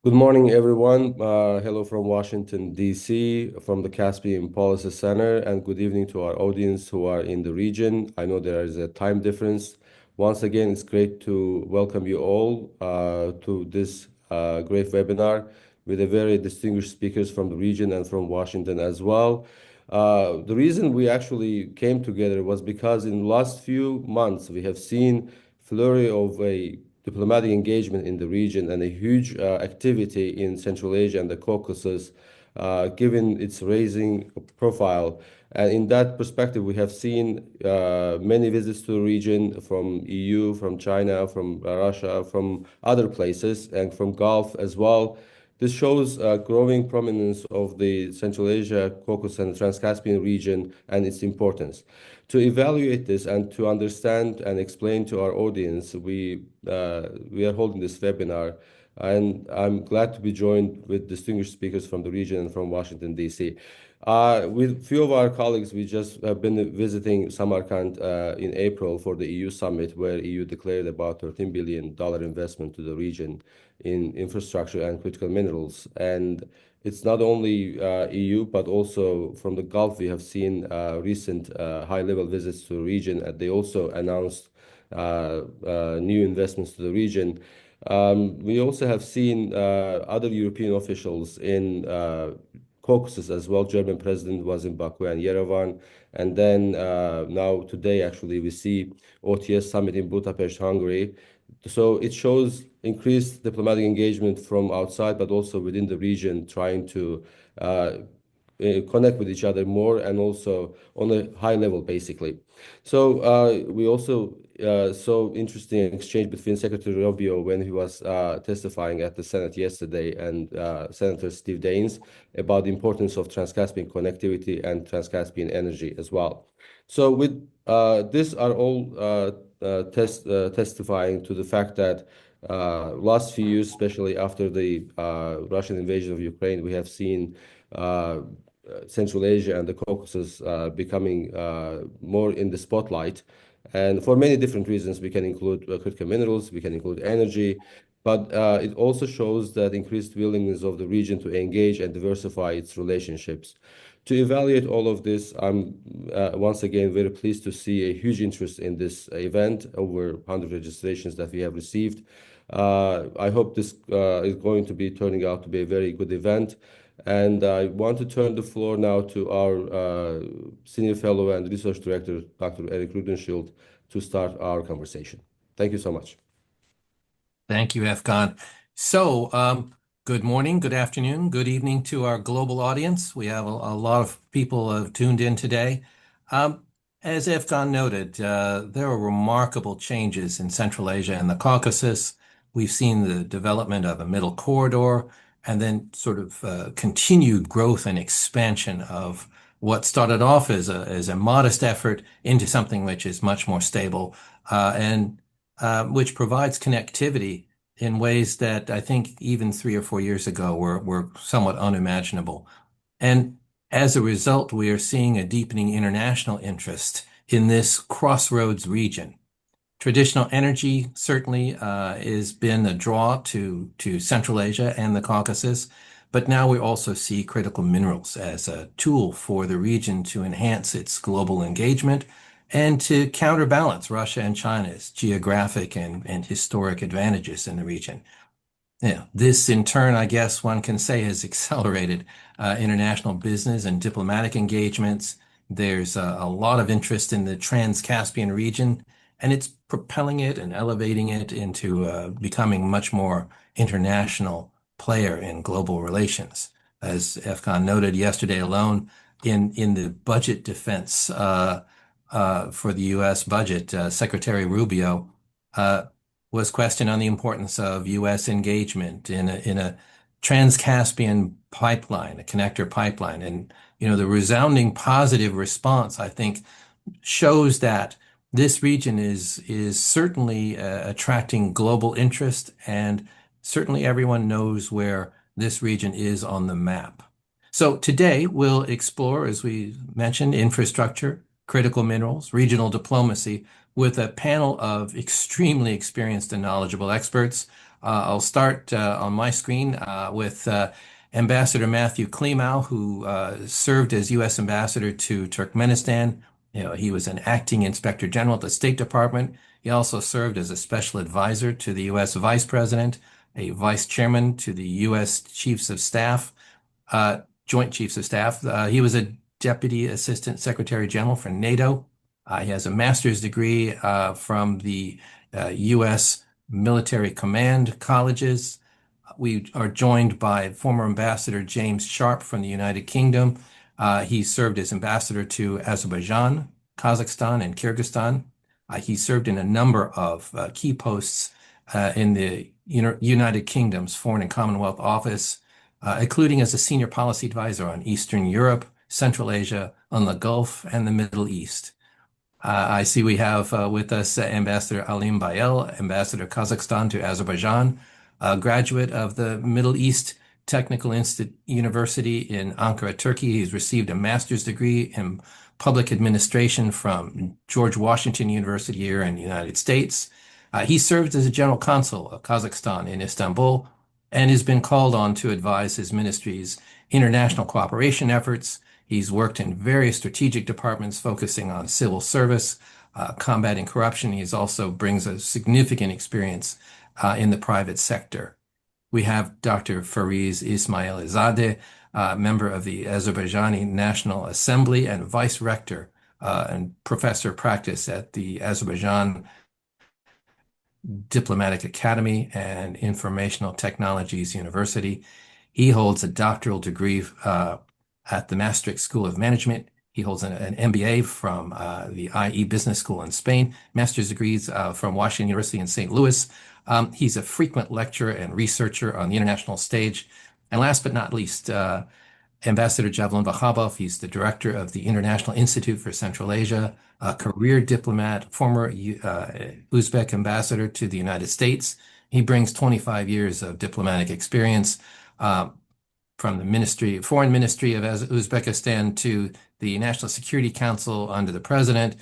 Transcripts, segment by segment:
Good morning, everyone. Hello from Washington, D.C., from the Caspian Policy Center, and good evening to our audience who are in the region. I know there is a time difference. Once again, it's great to welcome you all to this great webinar with a very distinguished speakers from the region and from Washington as well. The reason we actually came together was because in the last few months, we have seen flurry of a diplomatic engagement in the region and a huge activity in Central Asia and the Caucasus, given its raising profile. And in that perspective, we have seen many visits to the region from EU, from China, from Russia, from other places, and from Gulf as well. This shows growing prominence of the Central Asia, Caucasus, and Trans-Caspian region and its importance. To evaluate this and to understand and explain to our audience, we are holding this webinar, and I'm glad to be joined with distinguished speakers from the region and from Washington, D.C. With few of our colleagues, we just have been visiting Samarkand in April for the EU summit, where EU declared about $13 billion investment to the region in infrastructure and critical minerals. And it's not only EU, but also from the Gulf, we have seen recent high-level visits to the region, and they also announced new investments to the region. We also have seen other European officials in Caucasus as well. German president was in Baku and Yerevan. And then now today, actually, we see OTS summit in Budapest, Hungary. So it shows increased diplomatic engagement from outside, but also within the region, trying to connect with each other more and also on a high level, basically. So we also saw interesting exchange between Secretary Rubio when he was testifying at the Senate yesterday and Senator Steve Daines about the importance of Trans-Caspian connectivity and Trans-Caspian energy as well. So with this are all testifying to the fact that last few years, especially after the Russian invasion of Ukraine, we have seen Central Asia and the Caucasus becoming more in the spotlight. And for many different reasons, we can include critical minerals, we can include energy, but it also shows that increased willingness of the region to engage and diversify its relationships. To evaluate all of this, I'm once again very pleased to see a huge interest in this event, over 100 registrations that we have received. I hope this is going to be turning out to be a very good event. And I want to turn the floor now to our Senior Fellow and Research Director, Dr. Eric Rudenschild, to start our conversation. Thank you so much. Thank you, Efkan. So, good morning, good afternoon, good evening to our global audience. We have a lot of people tuned in today. As Efkan noted, there are remarkable changes in Central Asia and the Caucasus. We've seen the development of a middle corridor, and then sort of continued growth and expansion of what started off as a modest effort into something which is much more stable and which provides connectivity in ways that I think even 3 or 4 years ago were somewhat unimaginable. And as a result, we are seeing a deepening international interest in this crossroads region. Traditional energy certainly has been a draw to Central Asia and the Caucasus, but now we also see critical minerals as a tool for the region to enhance its global engagement and to counterbalance Russia and China's geographic and historic advantages in the region. Yeah, this in turn, I guess one can say, has accelerated international business and diplomatic engagements. There's a lot of interest in the Trans-Caspian region, and it's propelling it and elevating it into becoming much more international player in global relations. As Efkan noted yesterday alone, in the budget defense for the U.S. budget, Secretary Rubio was questioned on the importance of U.S. engagement in a Trans-Caspian pipeline, a connector pipeline. And, you know, the resounding positive response, I think, shows that this region is certainly attracting global interest, and certainly everyone knows where this region is on the map. So today we'll explore, as we mentioned, infrastructure, critical minerals, regional diplomacy, with a panel of extremely experienced and knowledgeable experts. I'll start on my screen with Ambassador Matthew Klimau, who served as U.S. Ambassador to Turkmenistan. He was an acting Inspector General at the State Department. He also served as a special advisor to the U.S. Vice President, a vice chairman to the U.S. Chiefs of Staff, Joint Chiefs of Staff. He was a Deputy Assistant Secretary General for NATO. He has a master's degree from the U.S. Military Command Colleges. We are joined by former Ambassador James Sharp from the United Kingdom. He served as ambassador to Azerbaijan, Kazakhstan, and Kyrgyzstan. He served in a number of key posts in the United Kingdom's Foreign and Commonwealth Office, including as a senior policy advisor on Eastern Europe, Central Asia, on the Gulf, and the Middle East. I see we have with us Ambassador Alim Bayel, Ambassador Kazakhstan to Azerbaijan, a graduate of the Middle East Technical University in Ankara, Turkey. He's received a master's degree in public administration from George Washington University here in the United States. He served as a general consul of Kazakhstan in Istanbul and has been called on to advise his ministry's international cooperation efforts. He's worked in various strategic departments focusing on civil service, combating corruption. He also brings a significant experience in the private sector. We have Dr. Fariz Ismailzadeh, member of the Azerbaijani National Assembly and vice rector and professor of practice at the Azerbaijan Diplomatic Academy and Informational Technologies University. He holds a doctoral degree at the Maastricht School of Management. He holds an MBA from the IE Business School in Spain, master's degrees from Washington University in St. Louis. He's a frequent lecturer and researcher on the international stage. And last but not least, Ambassador Javlon Vahabov. He's the director of the International Institute for Central Asia, a career diplomat, former Uzbek ambassador to the United States. He brings 25 years of diplomatic experience from the Foreign Ministry of Uzbekistan to the National Security Council under the president.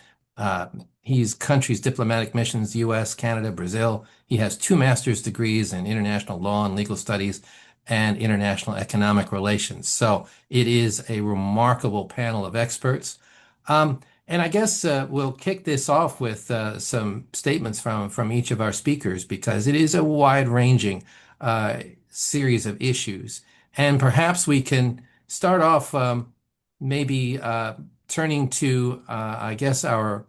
He's countries' diplomatic missions, U.S., Canada, Brazil. He has 2 master's degrees in international law and legal studies and international economic relations. So it is a remarkable panel of experts. And I guess we'll kick this off with some statements from each of our speakers, because it is a wide-ranging series of issues. And perhaps we can start off maybe turning to, I guess, our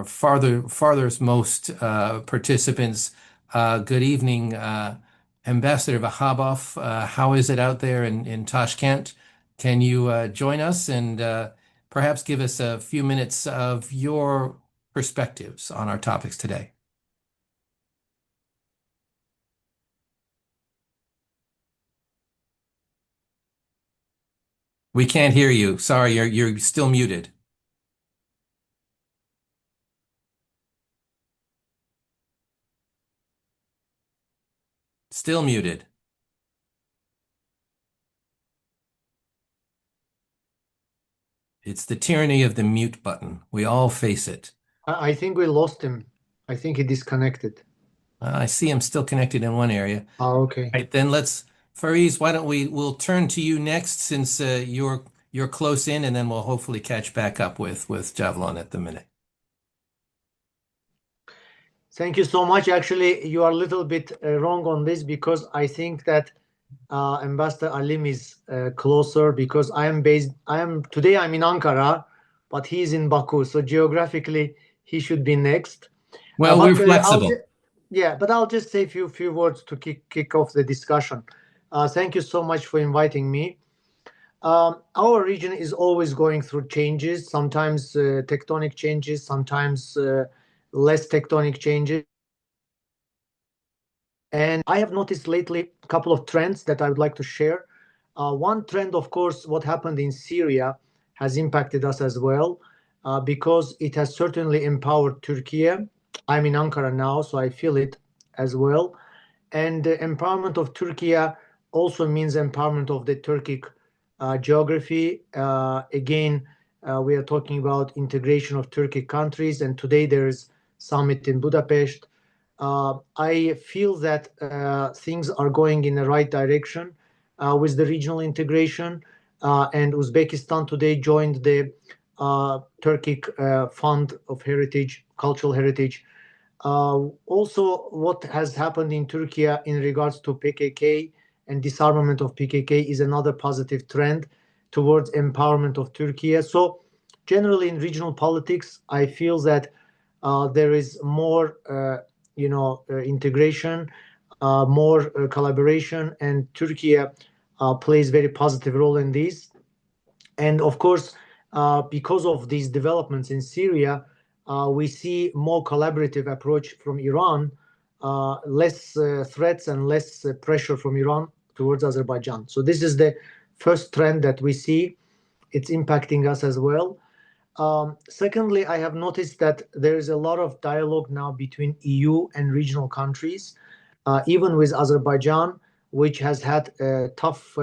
farthest most participants. Good evening, Ambassador Vahabov. How is it out there in Tashkent? Can you join us and perhaps give us a few minutes of your perspectives on our topics today? We can't hear you. Sorry, you're still muted. Still muted. It's the tyranny of the mute button. We all face it. I think we lost him. I think he disconnected. I see him still connected in one area. Oh, okay. Right, then Fariz, why don't we'll turn to you next, since you're close in, and then we'll hopefully catch back up with Javlon at the minute. Thank you so much. Actually, you are a little bit wrong on this, because I think that Ambassador Alim is closer, because today I'm in Ankara, but he's in Baku. So geographically, he should be next. Well, we're flexible. But I'll just say a few words to kick off the discussion. Thank you so much for inviting me. Our region is always going through changes, sometimes tectonic changes, sometimes less tectonic changes. And I have noticed lately a couple of trends that I would like to share. One trend, of course, what happened in Syria has impacted us as well, because it has certainly empowered Turkey. I'm in Ankara now, so I feel it as well. And the empowerment of Turkey also means empowerment of the Turkic geography. Again, we are talking about integration of Turkic countries, and today there is summit in Budapest. I feel that things are going in the right direction with the regional integration, and Uzbekistan today joined the Turkic Fund of Heritage, Cultural Heritage. Also, what has happened in Turkey in regards to PKK and disarmament of PKK is another positive trend towards empowerment of Turkey. So generally in regional politics, I feel that there is more integration, more collaboration, and Turkey plays very positive role in this. And of course, because of these developments in Syria, we see more collaborative approach from Iran, less threats and less pressure from Iran towards Azerbaijan. So this is the first trend that we see. It's impacting us as well. Secondly, I have noticed that there is a lot of dialogue now between EU and regional countries, even with Azerbaijan, which has had a tough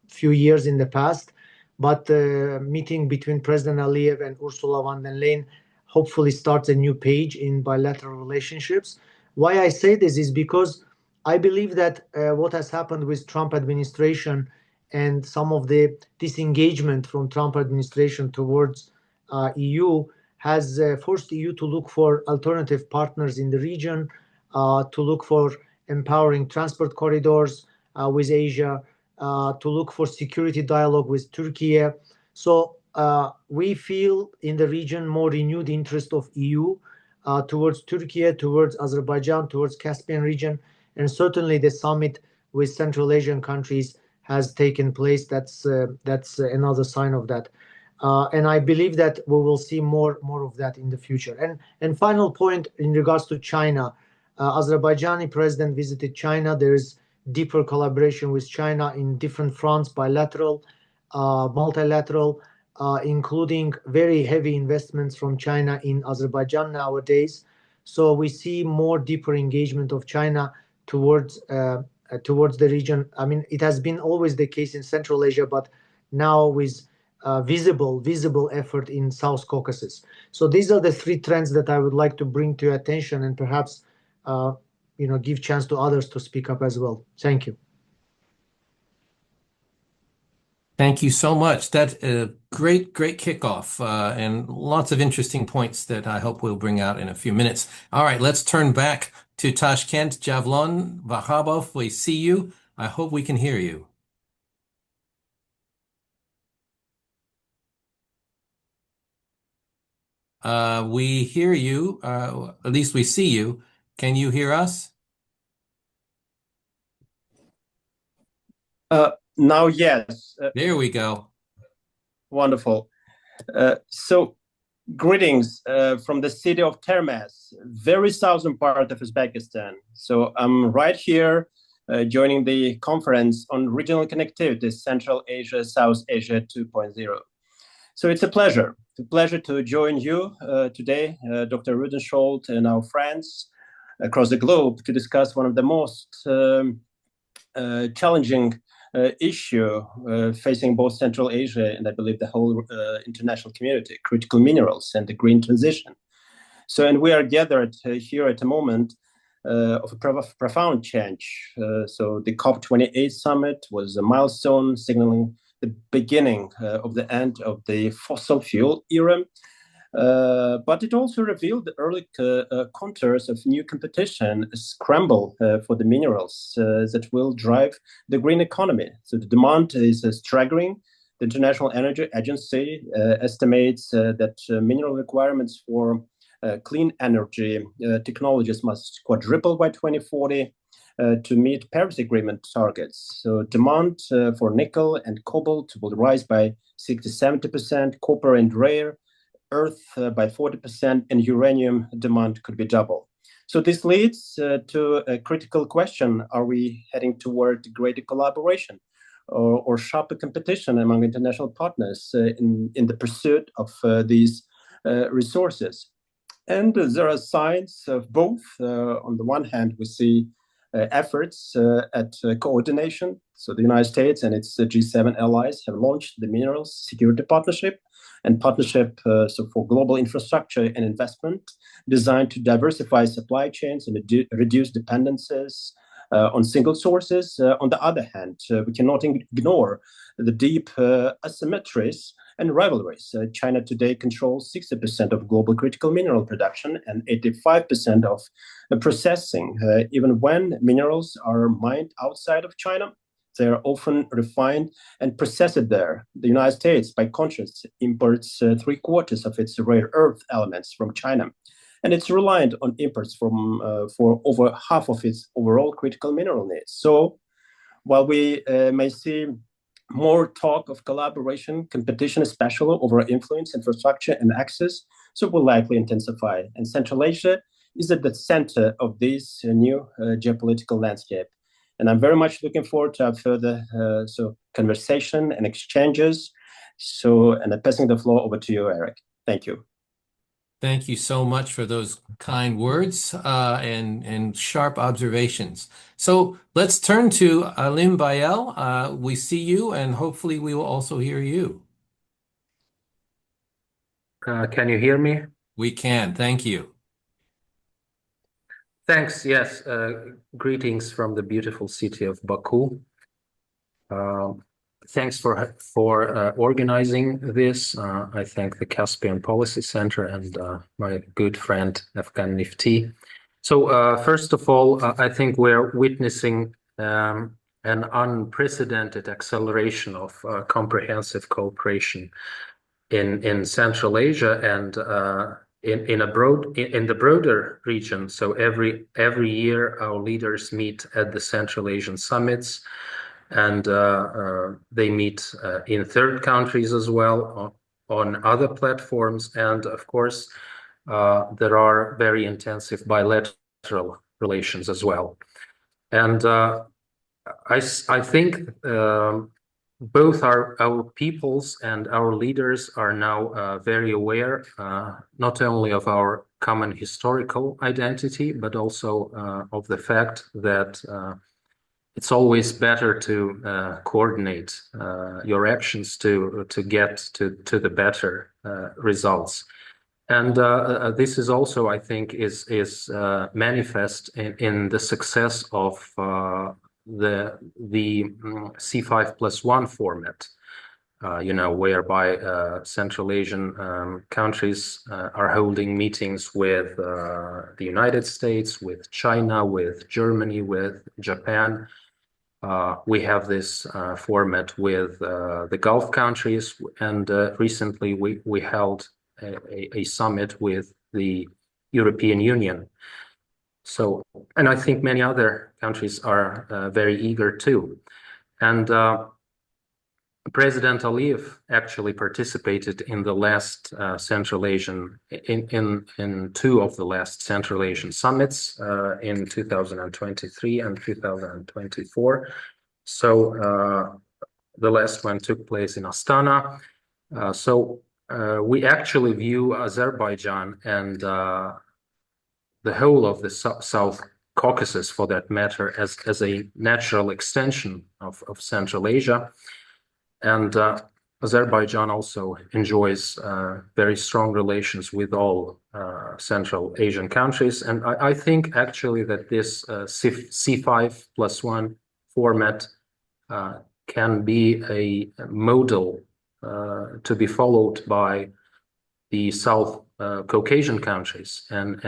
few years in the past. But the meeting between President Aliyev and Ursula von der Leyen hopefully starts a new page in bilateral relationships. Why I say this is because I believe that what has happened with Trump administration and some of the disengagement from Trump administration towards EU has forced EU to look for alternative partners in the region, to look for empowering transport corridors with Asia, to look for security dialogue with Turkey. So we feel in the region more renewed interest of EU towards Turkey, towards Azerbaijan, towards Caspian region, and certainly the summit with Central Asian countries has taken place. That's another sign of that. And I believe that we will see more of that in the future. And final point in regards to China, Azerbaijani president visited China. There is deeper collaboration with China in different fronts, bilateral, multilateral, including very heavy investments from China in Azerbaijan nowadays. So we see more deeper engagement of China towards the region. I mean, it has been always the case in Central Asia, but now with visible effort in South Caucasus. So these are the three trends that I would like to bring to your attention, and perhaps give chance to others to speak up as well. Thank you. Thank you so much. That's a great kickoff, and lots of interesting points that I hope we'll bring out in a few minutes. All right, let's turn back to Tashkent. Javlon Vahabov, we see you. I hope we can hear you. We hear you, at least we see you. Can you hear us? Now, yes. There we go. Wonderful. So, greetings from the city of Termez, very southern part of Uzbekistan. So I'm right here joining the conference on regional connectivity, Central Asia, South Asia 2.0. So it's a pleasure to join you today, Dr. Rudenschold and our friends across the globe to discuss one of the most challenging issue facing both Central Asia and I believe the whole international community, critical minerals and the green transition. So, and we are gathered here at a moment of a profound change. So the COP28 summit was a milestone signaling the beginning of the end of the fossil fuel era. But it also revealed the early contours of new competition, a scramble for the minerals that will drive the green economy. So the demand is staggering. The International Energy Agency estimates that mineral requirements for clean energy technologies must quadruple by 2040 to meet Paris Agreement targets. So demand for nickel and cobalt will rise by 60-70%, copper and rare earth by 40%, and uranium demand could be double. So this leads to a critical question: are we heading toward greater collaboration or sharper competition among international partners in the pursuit of these resources? And there are signs of both. On the one hand, we see efforts at coordination. So the United States and its G7 allies have launched the Minerals Security Partnership, and partnership for global infrastructure and investment designed to diversify supply chains and reduce dependencies on single sources. On the other hand, we cannot ignore the deep asymmetries and rivalries. China today controls 60% of global critical mineral production and 85% of processing. Even when minerals are mined outside of China, they are often refined and processed there. The United States, by contrast, imports 3/4 of its rare earth elements from China, and it's reliant on imports for over half of its overall critical mineral needs. So while we may see more talk of collaboration, competition, especially over influence, infrastructure, and access, so will likely intensify. And Central Asia is at the center of this new geopolitical landscape. And I'm very much looking forward to our further conversation and exchanges. And I'm passing the floor over to you, Eric. Thank you. Thank you so much for those kind words and sharp observations. So let's turn to Alim Bayel. We see you, and hopefully we will also hear you. Can you hear me? We can. Thank you. Thanks. Yes. Greetings from the beautiful city of Baku. Thanks for organizing this. I thank the Caspian Policy Center and my good friend Afghan Nifty. So first of all, I think we're witnessing an unprecedented acceleration of comprehensive cooperation in Central Asia and in the broader region. So every year our leaders meet at the Central Asian summits. And they meet in third countries as well on other platforms. And of course, there are very intensive bilateral relations as well. And I think both our peoples and our leaders are now very aware not only of our common historical identity, but also of the fact that it's always better to coordinate your actions to get to the better results, and this is also, I think, is manifest in the success of the C5+1 format. Whereby Central Asian countries are holding meetings with the United States, with China, with Germany, with Japan. We have this format with the Gulf countries, and recently we held a summit with the European Union. So, and I think many other countries are very eager too. And President Aliyev actually participated in the last Central Asian, in two of the last Central Asian summits in 2023 and 2024. So the last one took place in Astana. So we actually view Azerbaijan and the whole of the South Caucasus, for that matter, as a natural extension of Central Asia. And Azerbaijan also enjoys very strong relations with all Central Asian countries. And I think actually that this C5+1 format can be a model to be followed by the South Caucasian countries. And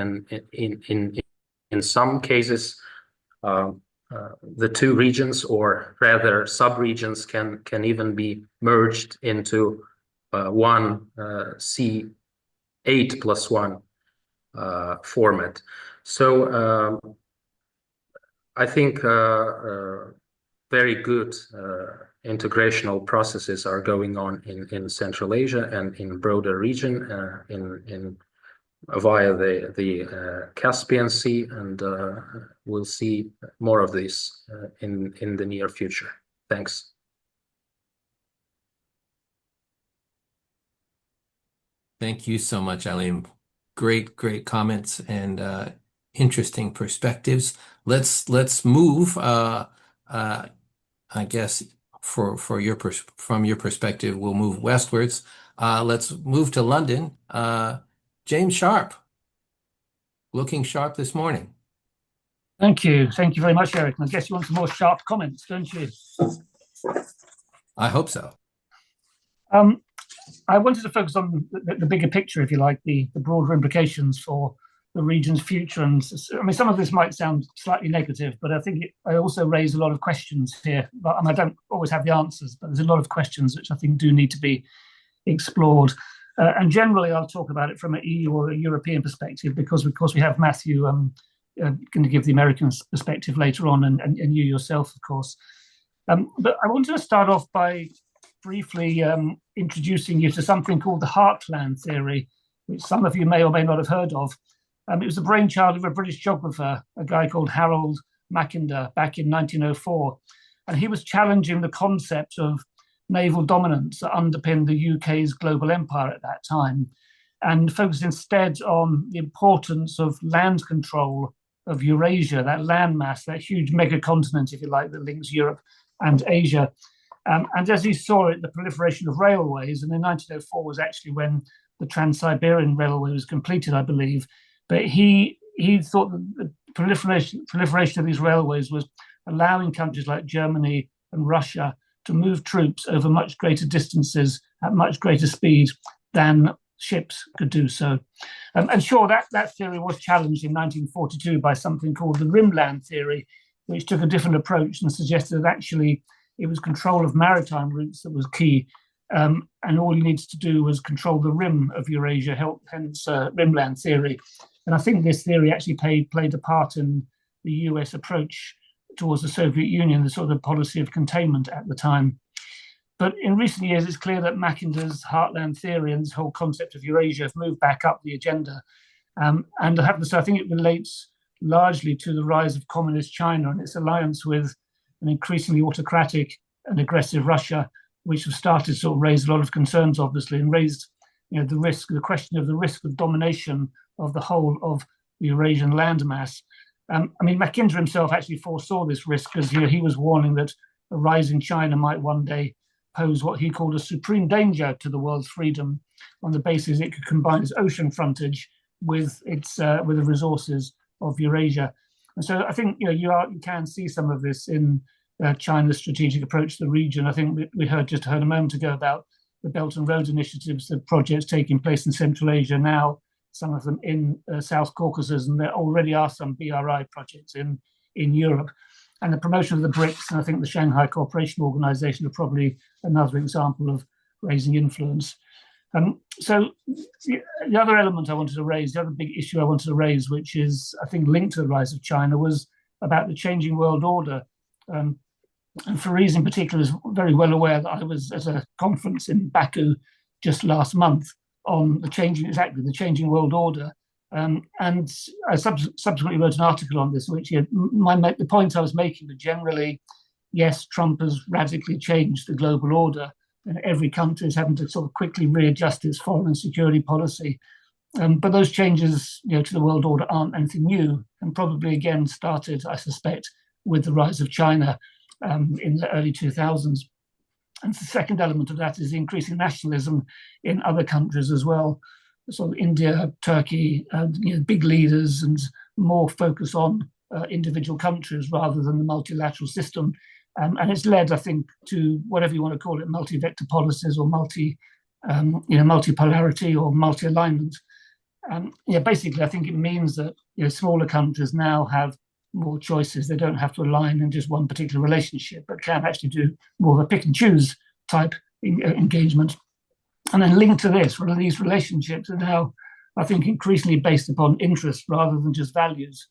in some cases, the two regions, or rather sub-regions, can even be merged into one C8+1 format. So I think very good integrational processes are going on in Central Asia and in broader region via the Caspian Sea, and we'll see more of this in the near future. Thanks. Thank you so much, Alim. Great comments and interesting perspectives. Let's move. I guess from your perspective, we'll move westwards. Let's move to London. James Sharp, looking sharp this morning. Thank you. Thank you very much, Eric. And I guess you want some more sharp comments, don't you? I hope so. I wanted to focus on the bigger picture, if you like, the broader implications for the region's future. And I mean, some of this might sound slightly negative, but I think I also raise a lot of questions here. And I don't always have the answers, but there's a lot of questions which I think do need to be explored. And generally, I'll talk about it from an EU or a European perspective, because, of course, we have Matthew going to give the American perspective later on, and you yourself, of course. But I wanted to start off by briefly introducing you to something called the heartland theory, which some of you may or may not have heard of. It was the brainchild of a British geographer, a guy called Harold Mackinder, back in 1904. And he was challenging the concept of naval dominance that underpinned the UK's global empire at that time, and focused instead on the importance of land control of Eurasia, that landmass, that huge mega continent, if you like, that links Europe and Asia. And as he saw it, the proliferation of railways, and in 1904 was actually when the Trans-Siberian Railway was completed, I believe. But he thought that the proliferation of these railways was allowing countries like Germany and Russia to move troops over much greater distances at much greater speed than ships could do so. And sure, that theory was challenged in 1942 by something called the Rimland theory, which took a different approach and suggested that actually it was control of maritime routes that was key. And all he needs to do was control the rim of Eurasia, hence Rimland theory. And I think this theory actually played a part in the US approach towards the Soviet Union, the sort of policy of containment at the time. But in recent years, it's clear that Mackinder's heartland theory and this whole concept of Eurasia have moved back up the agenda. And I have to say, I think it relates largely to the rise of communist China and its alliance with an increasingly autocratic and aggressive Russia, which have started to sort of raise a lot of concerns, obviously, and raised the question of the risk of domination of the whole of the Eurasian landmass. I mean, Mackinder himself actually foresaw this risk, because he was warning that a rising China might one day pose what he called a supreme danger to the world's freedom, on the basis it could combine its ocean frontage with the resources of Eurasia. And so I think you can see some of this in China's strategic approach to the region. I think we just heard a moment ago about the Belt and Road initiatives, the projects taking place in Central Asia now, some of them in South Caucasus, and there already are some BRI projects in Europe. And the promotion of the BRICS, and I think the Shanghai Cooperation Organization are probably another example of raising influence. So the other element I wanted to raise, the other big issue I wanted to raise, which is, I think, linked to the rise of China, was about the changing world order. And Fariz in particular is very well aware that I was at a conference in Baku just last month on the changing world order. And I subsequently wrote an article on this, which the point I was making that generally, yes, Trump has radically changed the global order, and every country is having to sort of quickly readjust its foreign and security policy. But those changes to the world order aren't anything new, and probably again started, I suspect, with the rise of China in the early 2000s. And the second element of that is the increasing nationalism in other countries as well. So India, Turkey, big leaders, and more focus on individual countries rather than the multilateral system. And it's led, I think, to whatever you want to call it, multi-vector policies or multipolarity or multi-alignment. Basically, I think it means that smaller countries now have more choices. They don't have to align in just one particular relationship, but can actually do more of a pick and choose type engagement. And then linked to this, these relationships are now, I think, increasingly based upon interest rather than just values.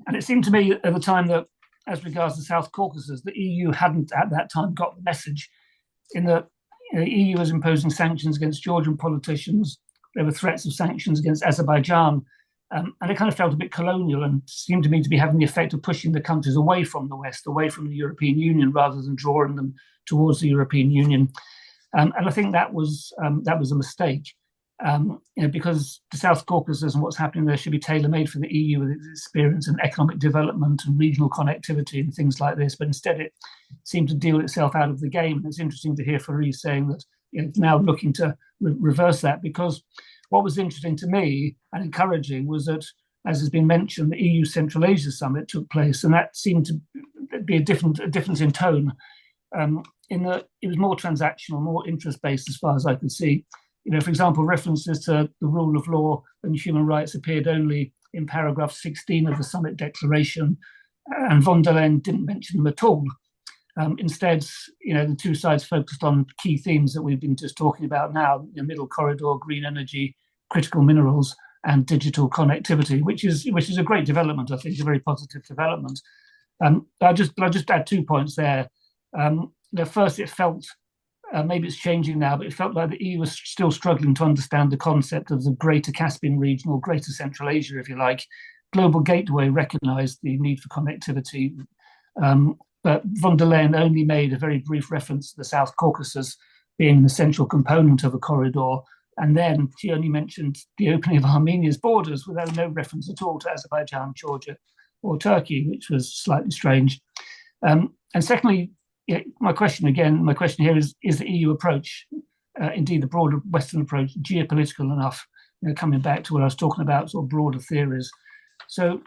And it seemed to me at the time that, as regards the South Caucasus, the EU hadn't at that time got the message, in that the EU was imposing sanctions against Georgian politicians. There were threats of sanctions against Azerbaijan. And it kind of felt a bit colonial and seemed to me to be having the effect of pushing the countries away from the West, away from the European Union, rather than drawing them towards the European Union. And I think that was a mistake. because the South Caucasus and what's happening there should be tailor-made for the EU with its experience in economic development and regional connectivity and things like this. But instead, it seemed to deal itself out of the game. And it's interesting to hear Fareed saying that it's now looking to reverse that, because what was interesting to me and encouraging was that, as has been mentioned, the EU Central Asia Summit took place, and that seemed to be a difference in tone. In that it was more transactional, more interest-based as far as I could see. For example, references to the rule of law and human rights appeared only in paragraph 16 of the summit declaration, and von der Leyen didn't mention them at all. Instead, the two sides focused on key themes that we've been just talking about now: middle corridor, green energy, critical minerals, and digital connectivity, which is a great development. I think a very positive development. I'll just add 2 points there. First, it felt, maybe it's changing now, but it felt like the EU was still struggling to understand the concept of the Greater Caspian region, or Greater Central Asia, if you like. Global Gateway recognised the need for connectivity, but von der Leyen only made a very brief reference to the South Caucasus being an essential component of a corridor, and then she only mentioned the opening of Armenia's borders without no reference at all to Azerbaijan, Georgia, or Turkey, which was slightly strange. And secondly, my question here is the EU approach, indeed the broader Western approach, geopolitical enough? Coming back to what I was talking about, sort of broader theories. So,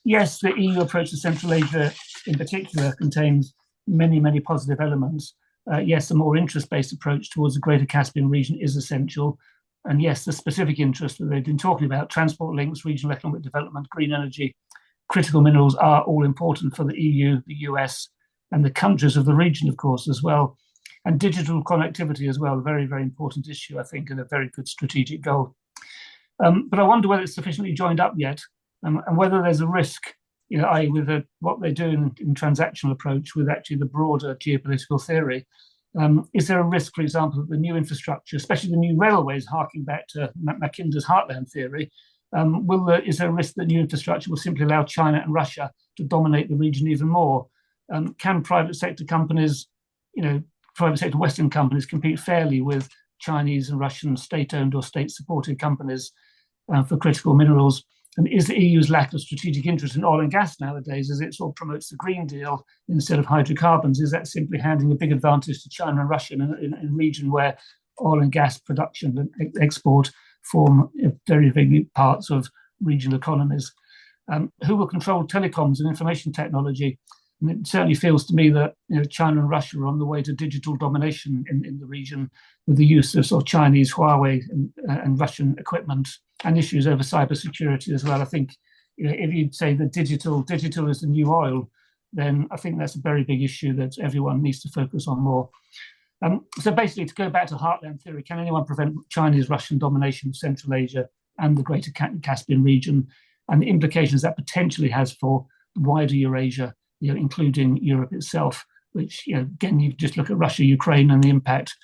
yes, the EU approach to Central Asia in particular contains many, many positive elements. Yes, a more interest-based approach towards the Greater Caspian region is essential. And yes, the specific interests that they've been talking about, transport links, regional economic development, green energy, critical minerals, are all important for the EU, the US, and the countries of the region, of course, as well. And digital connectivity as well, a very, very important issue, I think, and a very good strategic goal. But I wonder whether it's sufficiently joined up yet, and whether there's a risk, i.e. with what they do in transactional approach with actually the broader geopolitical theory. Is there a risk, for example, that the new infrastructure, especially the new railways, harking back to Mackinder's heartland theory, is there a risk that new infrastructure will simply allow China and Russia to dominate the region even more? Can private sector companies, private sector Western companies, compete fairly with Chinese and Russian state-owned or state-supported companies for critical minerals? And is the EU's lack of strategic interest in oil and gas nowadays, as it sort of promotes the Green Deal instead of hydrocarbons, is that simply handing a big advantage to China and Russia in a region where oil and gas production and export form very big parts of regional economies? Who will control telecoms and information technology? And it certainly feels to me that China and Russia are on the way to digital domination in the region, with the use of sort of Chinese Huawei and Russian equipment, and issues over cybersecurity as well. I think if you'd say that digital is the new oil, then I think that's a very big issue that everyone needs to focus on more. So basically, to go back to heartland theory, can anyone prevent Chinese Russian domination of Central Asia and the Greater Caspian region, and the implications that potentially has for wider Eurasia, including Europe itself, which, again, you just look at Russia, Ukraine, and the impact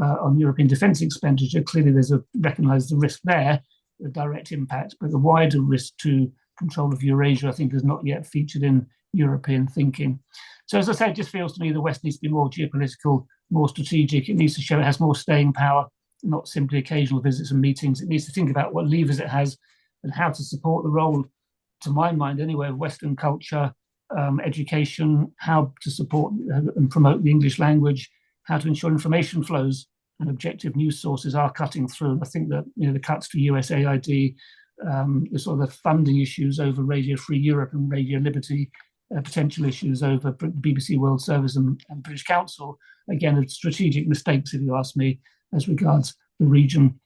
on European defence expenditure. Clearly, there's recognise the risk there, the direct impact, but the wider risk to control of Eurasia, I think, is not yet featured in European thinking. So, as I said, it just feels to me the West needs to be more geopolitical, more strategic. It needs to show it has more staying power, not simply occasional visits and meetings. It needs to think about what levers it has and how to support the role, to my mind anyway, of Western culture, education, how to support and promote the English language, how to ensure information flows and objective news sources are cutting through. And I think that the cuts to USAID, the sort of the funding issues over Radio Free Europe and Radio Liberty, potential issues over BBC World Service and British Council, again, are strategic mistakes, if you ask me, as regards the region.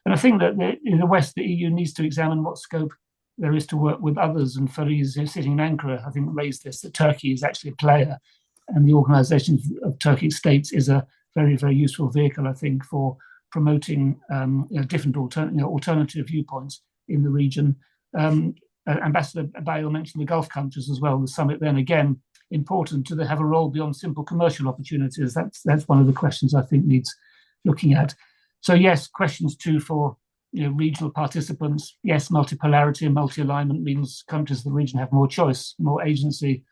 And I think that in the West, the EU needs to examine what scope there is to work with others. And Fareed, sitting in Ankara, I think raised this, that Turkey is actually a player, and the Organisation of Turkic States is a very, very useful vehicle, I think, for promoting different alternative viewpoints in the region. Ambassador Bayel mentioned the Gulf countries as well. The summit then, again, important. Do they have a role beyond simple commercial opportunities? That's one of the questions I think needs looking at. So yes, questions too for regional participants. Yes, multipolarity and multi-alignment means countries of the region have more choice, more agency,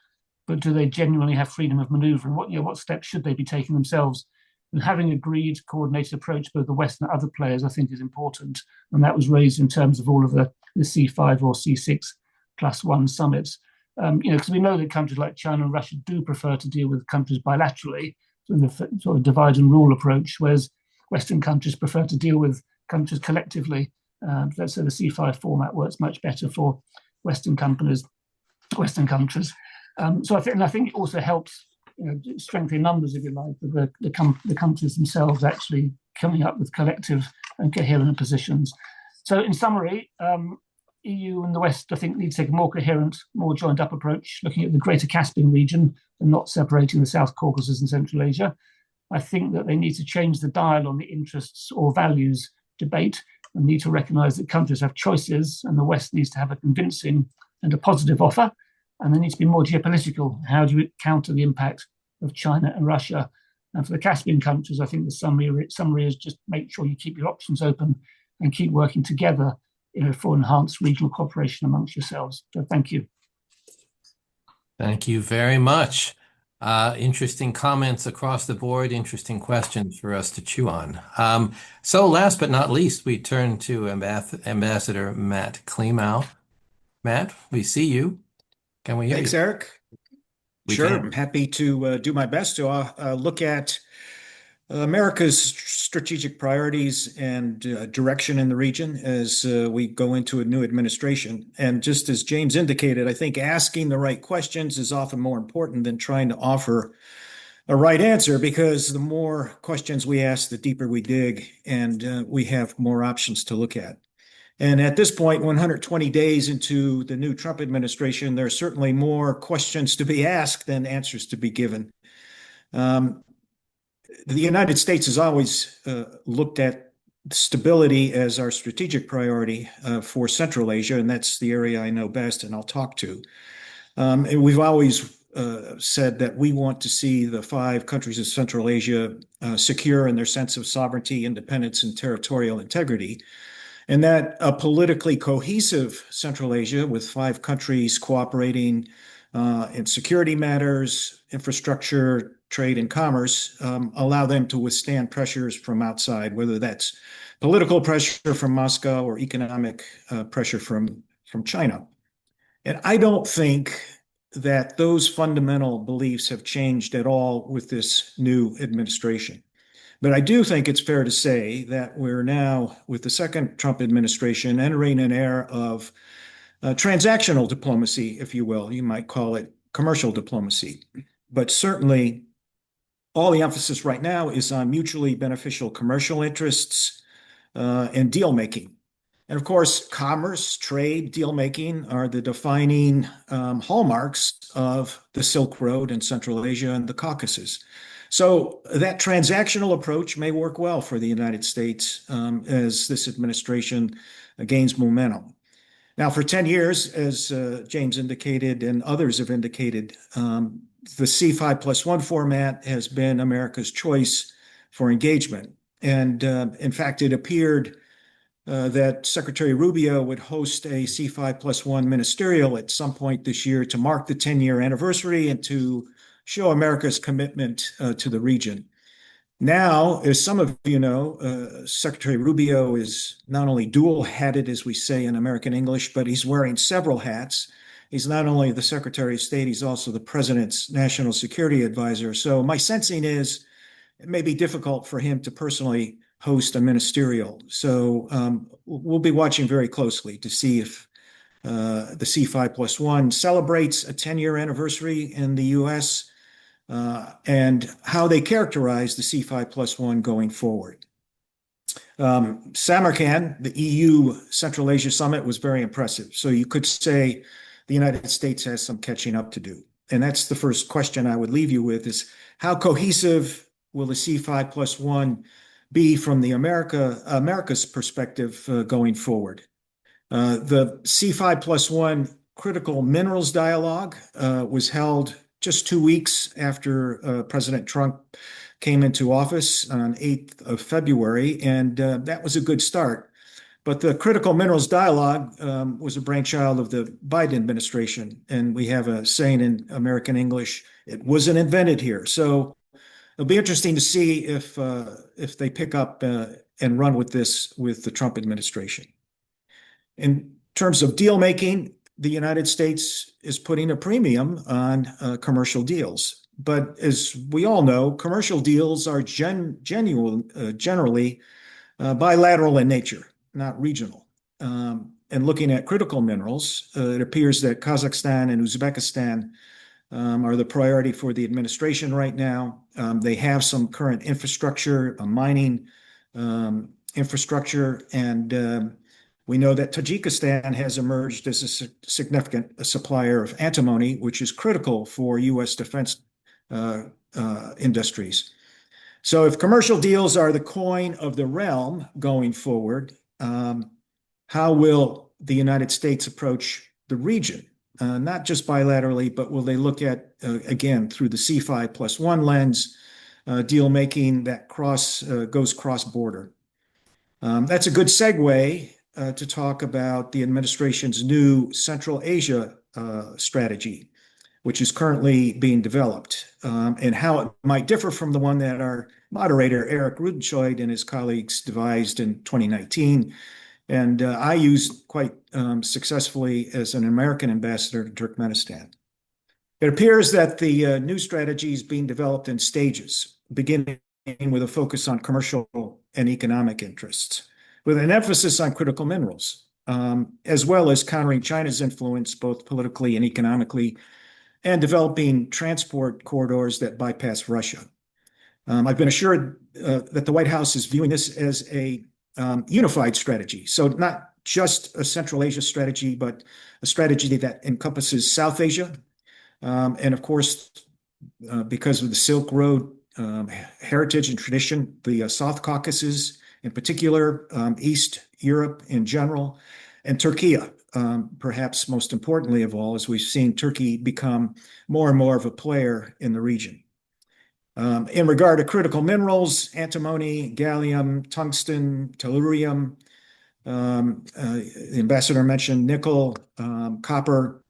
but do they genuinely have freedom of manoeuvre? And what steps should they be taking themselves And having agreed coordinated approach, both the West and other players, I think is important. And that was raised in terms of all of the C5 or C6+1 summits. Because we know that countries like China and Russia do prefer to deal with countries bilaterally, in the sort of divide and rule approach, whereas Western countries prefer to deal with countries collectively. So the C5 format works much better for Western countries. So I think it also helps strengthen numbers, if you like, the countries themselves actually coming up with collective and coherent positions. So in summary, EU and the West, I think, need to take a more coherent, more joined up approach, looking at the greater Caspian region and not separating the South Caucasus and Central Asia. I think that they need to change the dial on the interests or values debate and need to recognize that countries have choices and the West needs to have a convincing and a positive offer. And they need to be more geopolitical. How do you counter the impact of China and Russia? And for the Caspian countries, I think the summary is just make sure you keep your options open and keep working together for enhanced regional cooperation amongst yourselves. So thank you. Thank you very much. Interesting comments across the board, interesting questions for us to chew on. So last but not least, we turn to Ambassador Matt Klimow. Matt, we see you. Can we hear Thanks, you? Eric. Sure, I'm happy to do my best to look at America's strategic priorities and direction in the region as we go into a new administration. And just as James indicated, I think asking the right questions is often more important than trying to offer a right answer, because the more questions we ask, the deeper we dig, and we have more options to look at. And at this point, 120 days into the new Trump administration, there are certainly more questions to be asked than answers to be given. The United States has always looked at stability as our strategic priority for Central Asia, and that's the area I know best and I'll talk to. And we've always said that we want to see the 5 countries of Central Asia secure in their sense of sovereignty, independence, and territorial integrity. And that a politically cohesive Central Asia with 5 countries cooperating in security matters, infrastructure, trade, and commerce allow them to withstand pressures from outside, whether that's political pressure from Moscow or economic pressure from China. And I don't think that those fundamental beliefs have changed at all with this new administration. But I do think it's fair to say that we're now, with the second Trump administration, entering an era of transactional diplomacy, if you will. You might call it commercial diplomacy. But certainly, all the emphasis right now is on mutually beneficial commercial interests and deal making. And of course, commerce, trade, deal making are the defining hallmarks of the Silk Road in Central Asia and the Caucasus. So that transactional approach may work well for the United States as this administration gains momentum. Now, for 10 years, as James indicated and others have indicated, the C5+1 format has been America's choice for engagement. And in fact, it appeared that Secretary Rubio would host a C5+1 ministerial at some point this year to mark the 10-year anniversary and to show America's commitment to the region. Now, as some of you know, Secretary Rubio is not only dual-hatted, as we say in American English, but he's wearing several hats. He's not only the Secretary of State, he's also the President's National Security Advisor. So my sensing is it may be difficult for him to personally host a ministerial. So we'll be watching very closely to see if the C5+1 celebrates a 10-year anniversary in the U.S., and how they characterize the C5+1 going forward. Samarkand, the EU Central Asia Summit, was very impressive. So you could say the United States has some catching up to do. And that's the first question I would leave you with is how cohesive will the C5+1 be from the America's perspective going forward? The C5+1 critical minerals dialogue was held just 2 weeks after President Trump came into office on 8th of February, and that was a good start. But the critical minerals dialogue was a brainchild of the Biden administration, and we have a saying in American English, it wasn't invented here. So it'll be interesting to see if they pick up and run with this with the Trump administration. In terms of deal making, the United States is putting a premium on commercial deals. But as we all know, commercial deals are generally bilateral in nature, not regional. And looking at critical minerals, it appears that Kazakhstan and Uzbekistan are the priority for the administration right now. They have some current infrastructure, mining infrastructure, and we know that Tajikistan has emerged as a significant supplier of antimony, which is critical for U.S. defense industries. So if commercial deals are the coin of the realm going forward, how will the United States approach the region? Not just bilaterally, but will they look at, again, through the C5+1 lens, deal making that goes cross-border? That's a good segue to talk about the administration's new Central Asia strategy, which is currently being developed, and how it might differ from the one that our moderator, Eric Rudenscheid, and his colleagues devised in 2019. And I used quite successfully as an American ambassador to Turkmenistan. It appears that the new strategy is being developed in stages, beginning with a focus on commercial and economic interests, with an emphasis on critical minerals, as well as countering China's influence both politically and economically, and developing transport corridors that bypass Russia. I've been assured that the White House is viewing this as a unified strategy. So not just a Central Asia strategy, but a strategy that encompasses South Asia. And of course, because of the Silk Road heritage and tradition, the South Caucasus in particular, East Europe in general, and Turkey, perhaps most importantly of all, as we've seen Turkey become more and more of a player in the region. In regard to critical minerals, antimony, gallium, tungsten, tellurium, the ambassador mentioned nickel, copper.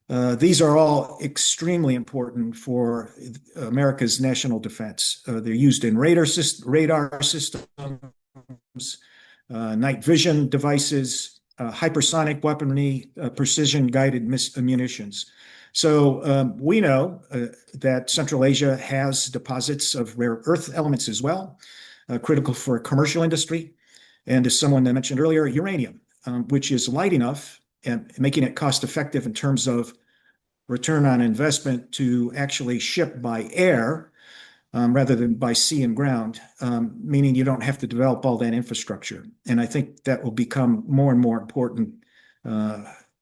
These are all extremely important for America's national defense. They're used in radar systems, night vision devices, hypersonic weaponry, precision-guided munitions. So we know that Central Asia has deposits of rare earth elements as well, critical for commercial industry. And as someone mentioned earlier, uranium, which is light enough and making it cost-effective in terms of return on investment to actually ship by air rather than by sea and ground, meaning you don't have to develop all that infrastructure. And I think that will become more and more important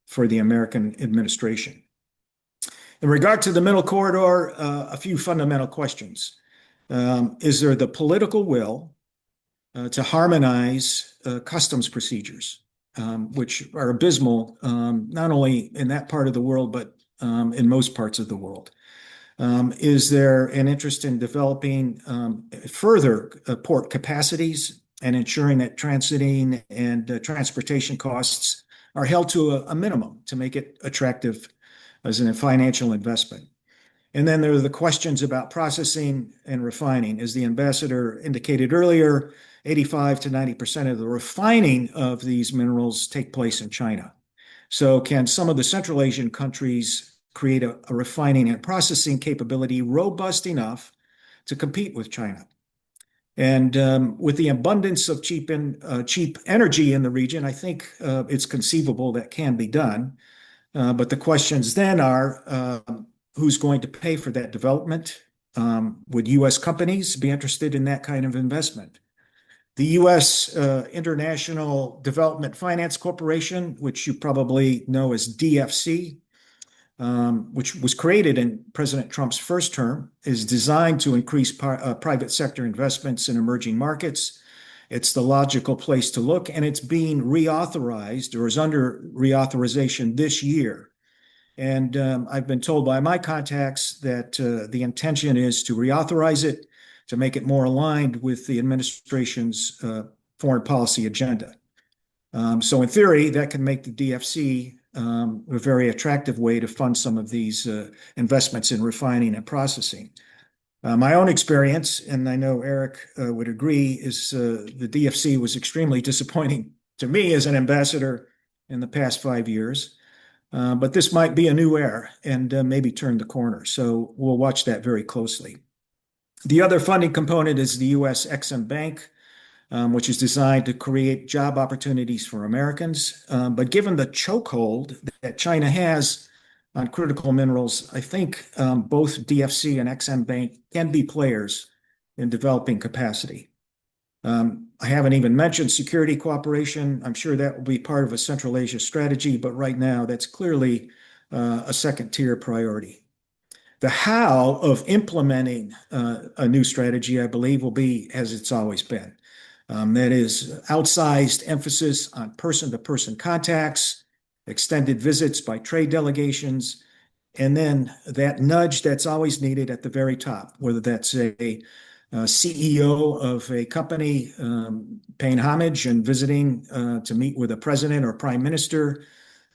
for the American administration. In regard to the middle corridor, a few fundamental questions. Is there the political will to harmonize customs procedures, which are abysmal, not only in that part of the world, but in most parts of the world? Is there an interest in developing further port capacities and ensuring that transiting and transportation costs are held to a minimum to make it attractive as a financial investment? And then there are the questions about processing and refining. As the ambassador indicated earlier, 85 to 90% of the refining of these minerals take place in China. So can some of the Central Asian countries create a refining and processing capability robust enough to compete with China? And with the abundance of cheap energy in the region, I think it's conceivable that can be done. But the questions then are, who's going to pay for that development? Would U.S. companies be interested in that kind of investment? The U.S. International Development Finance Corporation, which you probably know as DFC, which was created in President Trump's first term, is designed to increase private sector investments in emerging markets. It's the logical place to look, and it's being reauthorized or is under reauthorization this year. And I've been told by my contacts that the intention is to reauthorize it to make it more aligned with the administration's foreign policy agenda. So in theory, that can make the DFC a very attractive way to fund some of these investments in refining and processing. My own experience, and I know Eric would agree, is the DFC was extremely disappointing to me as an ambassador in the past 5 years. But this might be a new era and maybe turn the corner. So we'll watch that very closely. The other funding component is the U.S. Exim Bank, which is designed to create job opportunities for Americans. But given the chokehold that China has on critical minerals, I think both DFC and Exim Bank can be players in developing capacity. I haven't even mentioned security cooperation. I'm sure that will be part of a Central Asia strategy, but right now that's clearly a second-tier priority. The how of implementing a new strategy, I believe, will be as it's always been. That is outsized emphasis on person-to-person contacts, extended visits by trade delegations, and then that nudge that's always needed at the very top, whether that's a CEO of a company paying homage and visiting to meet with a president or prime minister,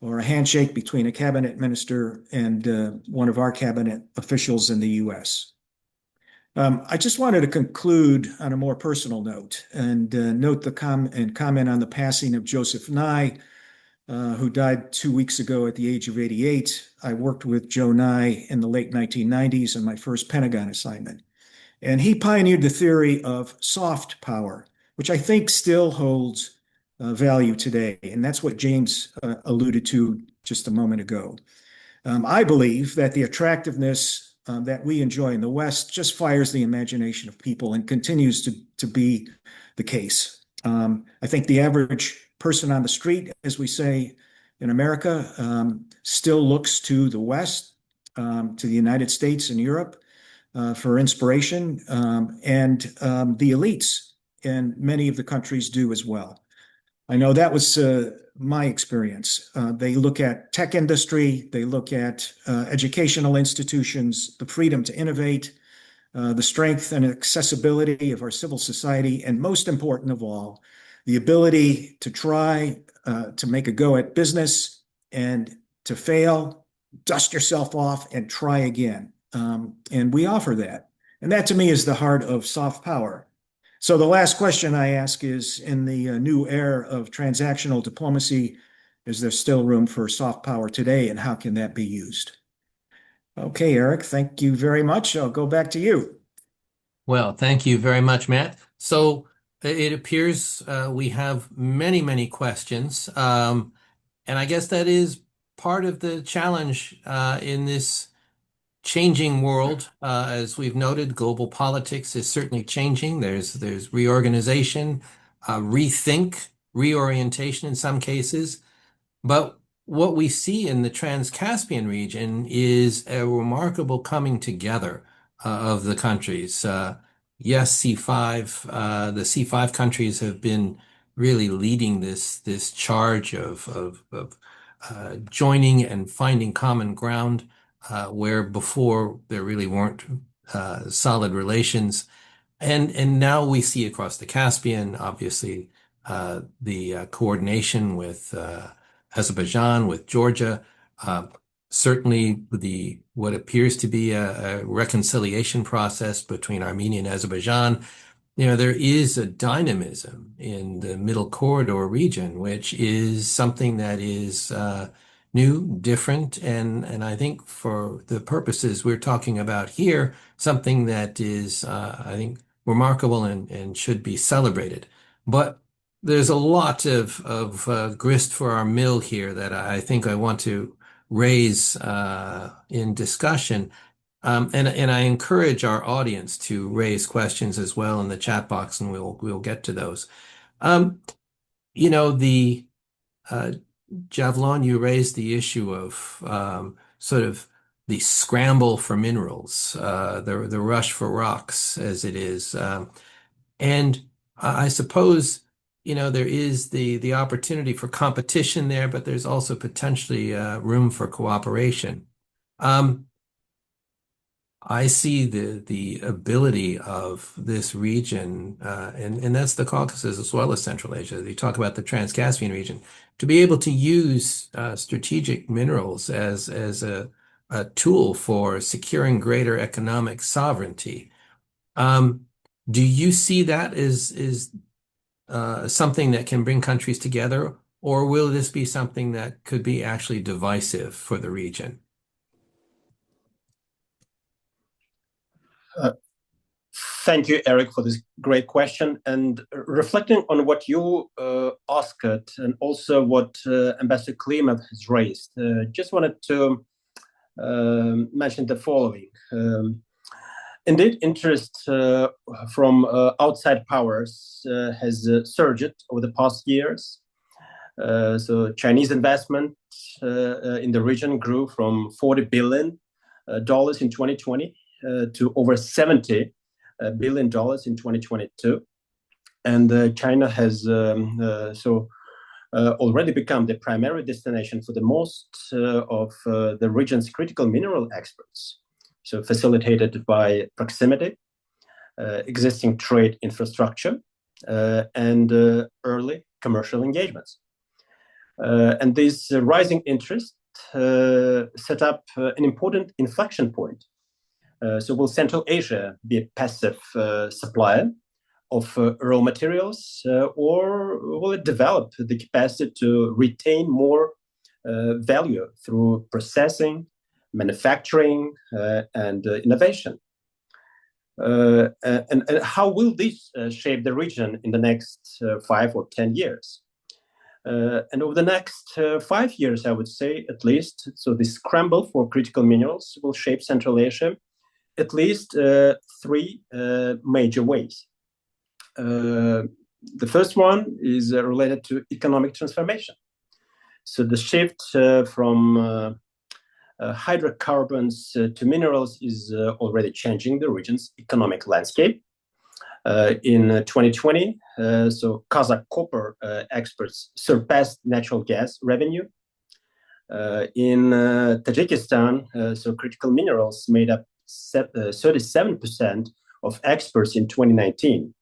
or a handshake between a cabinet minister and one of our cabinet officials in the U.S. I just wanted to conclude on a more personal note and note the comment on the passing of Joseph Nye, who died 2 weeks ago at the age of 88. I worked with Joe Nye in the late 1990s on my first Pentagon assignment. And he pioneered the theory of soft power, which I think still holds value today. And that's what James alluded to just a moment ago. I believe that the attractiveness that we enjoy in the West just fires the imagination of people and continues to be the case. I think the average person on the street, as we say in America, still looks to the West, to the United States and Europe for inspiration, and the elites in many of the countries do as well. I know that was my experience. They look at tech industry, they look at educational institutions, the freedom to innovate, the strength and accessibility of our civil society, and most important of all, the ability to try to make a go at business and to fail, dust yourself off, and try again. And we offer that. And that to me is the heart of soft power. So the last question I ask is, in the new era of transactional diplomacy, is there still room for soft power today, and how can that be used? Okay, Eric, thank you very much. I'll go back to you. Well, thank you very much, Matt. So it appears we have many, many questions. And I guess that is part of the challenge in this changing world. As we've noted, global politics is certainly changing. There's reorganization, rethink, reorientation in some cases. But what we see in the Trans-Caspian region is a remarkable coming together of the countries. Yes, C5, the C5 countries have been really leading this charge of joining and finding common ground, where before there really weren't solid relations. And now we see across the Caspian, obviously, the coordination with Azerbaijan, with Georgia, certainly what appears to be a reconciliation process between Armenia and Azerbaijan. There is a dynamism in the Middle Corridor region, which is something that is new, different, and I think for the purposes we're talking about here, something that is, I think, remarkable and should be celebrated. But there's a lot of grist for our mill here that I think I want to raise in discussion. And I encourage our audience to raise questions as well in the chat box, and we'll get to those. The Javlon, you raised the issue of sort of the scramble for minerals, the rush for rocks, as it is, and I suppose there is the opportunity for competition there, but there's also potentially room for cooperation. I see the ability of this region, and that's the Caucasus as well as Central Asia. You talk about the Trans-Caspian region, to be able to use strategic minerals as a tool for securing greater economic sovereignty. Do you see that as something that can bring countries together, or will this be something that could be actually divisive for the region? Thank you, Eric, for this great question. And reflecting on what you asked and also what Ambassador Klima has raised, just wanted to mention the following. Indeed, interest from outside powers has surged over the past years. So Chinese investment in the region grew from $40 billion in 2020 to over $70 billion in 2022. And China has already become the primary destination for the most of the region's critical mineral experts. So facilitated by proximity, existing trade infrastructure, and early commercial engagements. And this rising interest set up an important inflection point. So will Central Asia be a passive supplier of raw materials, or will it develop the capacity to retain more value through processing, manufacturing, and innovation? And how will this shape the region in the next 5 or 10 years? And over the next 5 years, I would say at least, so this scramble for critical minerals will shape Central Asia at least 3 major ways. The first one is related to economic transformation. So the shift from hydrocarbons to minerals is already changing the region's economic landscape. In 2020, so Kazakh copper exports surpassed natural gas revenue. In Tajikistan, so critical minerals made up 37% of exports in 2019.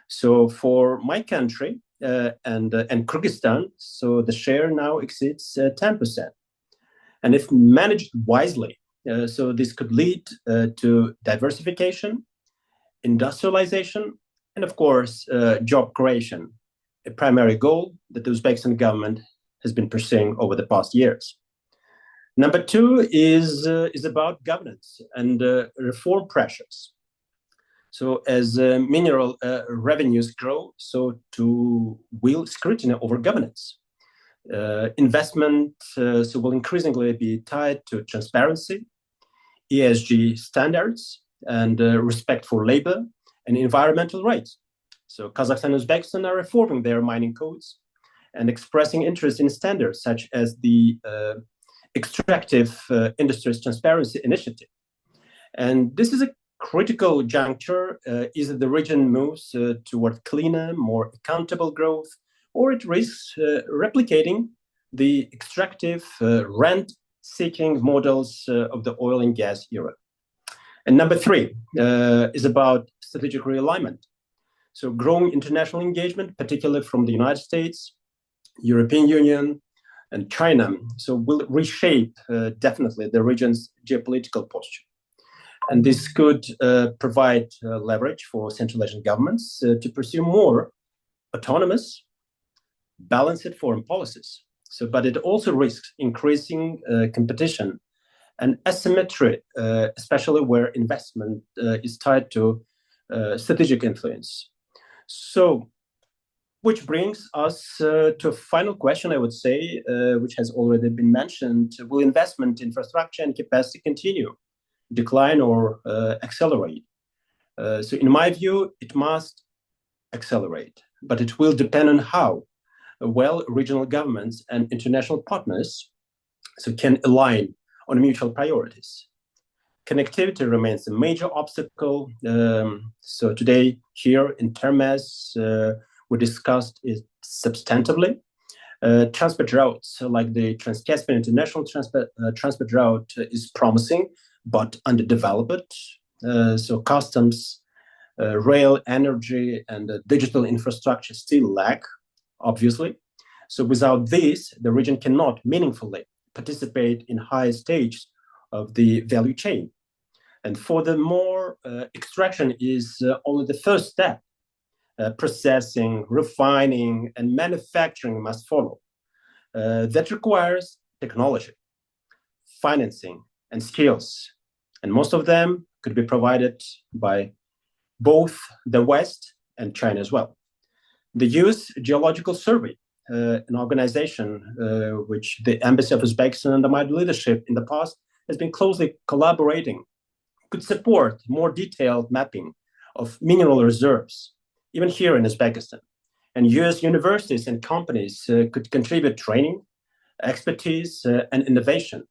So for my country and Kyrgyzstan, so the share now exceeds 10%. And if managed wisely, so this could lead to diversification, industrialization, and of course, job creation, a primary goal that the Uzbekistan government has been pursuing over the past years. Number 2 is about governance and reform pressures. So as mineral revenues grow, so too will scrutiny over governance. Investment so will increasingly be tied to transparency, ESG standards, and respect for labor and environmental rights. So Kazakhstan and Uzbekistan are reforming their mining codes and expressing interest in standards such as the Extractive Industries Transparency Initiative. And this is a critical juncture. Either the region moves toward cleaner, more accountable growth, or it risks replicating the extractive, rent-seeking models of the oil and gas era. And number 3 is about strategic realignment. So growing international engagement, particularly from the United States, European Union, and China, so will reshape definitely the region's geopolitical posture. And this could provide leverage for Central Asian governments to pursue more autonomous, balanced foreign policies. So, but it also risks increasing competition and asymmetry, especially where investment is tied to strategic influence. So, which brings us to a final question, I would say, which has already been mentioned. Will investment infrastructure and capacity continue, decline, or accelerate? So in my view, it must accelerate, but it will depend on how well regional governments and international partners so can align on mutual priorities. Connectivity remains a major obstacle. So today here in Termez, we discussed it substantively. Transport routes like the Trans-Caspian international transport route is promising, but underdeveloped. So customs, rail, energy, and digital infrastructure still lack, obviously. So without this, the region cannot meaningfully participate in high stage of the value chain. And furthermore, extraction is only the first step. Processing, refining, and manufacturing must follow. That requires technology, financing, and skills. And most of them could be provided by both the West and China as well. The U.S. Geological Survey, an organization which the Embassy of Uzbekistan under my leadership in the past has been closely collaborating, could support more detailed mapping of mineral reserves, even here in Uzbekistan. And US universities and companies could contribute training, expertise, and innovation.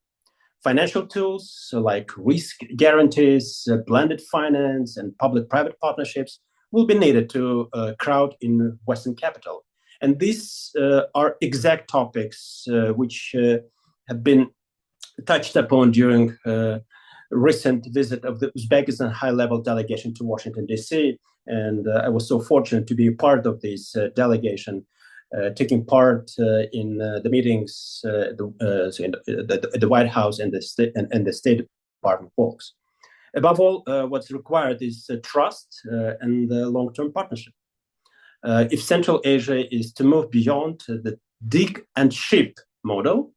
Financial tools like risk guarantees, blended finance, and public-private partnerships will be needed to crowd in Western capital. And these are exact topics which have been touched upon during recent visit of the Uzbekistan high-level delegation to Washington, D.C., and I was so fortunate to be a part of this delegation, taking part in the meetings at the White House and the State Department folks. Above all, what's required is trust and long-term partnership. If Central Asia is to move beyond the dig and ship model,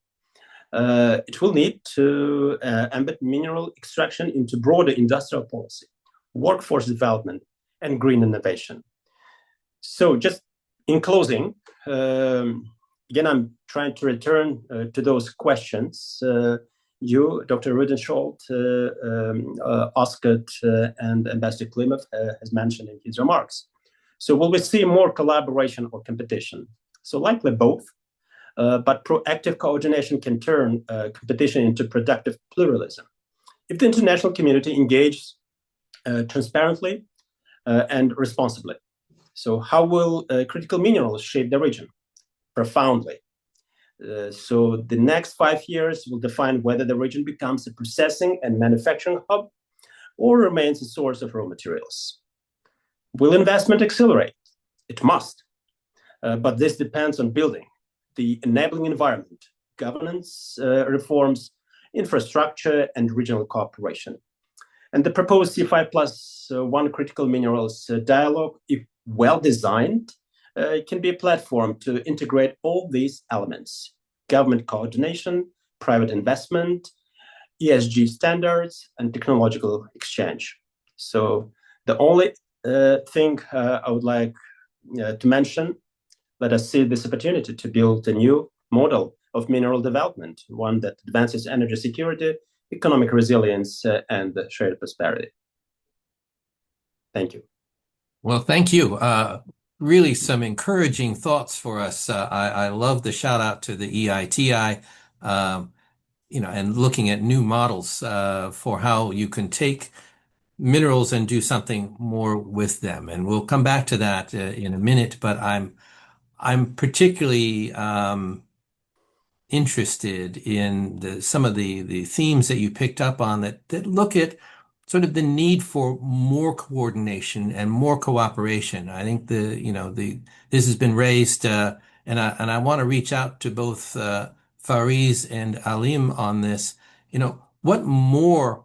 it will need to embed mineral extraction into broader industrial policy, workforce development, and green innovation. So just in closing, again, I'm trying to return to those questions you, Dr. Rudenschold, asked and Ambassador Klimov has mentioned in his remarks. So will we see more collaboration or competition? So likely both, but proactive coordination can turn competition into productive pluralism. If the international community engages transparently and responsibly. So how will critical minerals shape the region? Profoundly. So the next 5 years will define whether the region becomes a processing and manufacturing hub or remains a source of raw materials. Will investment accelerate? It must. But this depends on building the enabling environment, governance reforms, infrastructure, and regional cooperation. And the proposed C5+1 critical minerals dialogue, if well designed, can be a platform to integrate all these elements: government coordination, private investment, ESG standards, and technological exchange. So the only thing I would like to mention, let us see this opportunity to build a new model of mineral development, one that advances energy security, economic resilience, and shared prosperity. Thank you. Well, thank you. Really some encouraging thoughts for us. I love the shout out to the EITI, and looking at new models for how you can take minerals and do something more with them. And we'll come back to that in a minute, but I'm particularly interested in some of the themes that you picked up on that look at sort of the need for more coordination and more cooperation. I think this has been raised, and I want to reach out to both Fariz and Alim on this. What more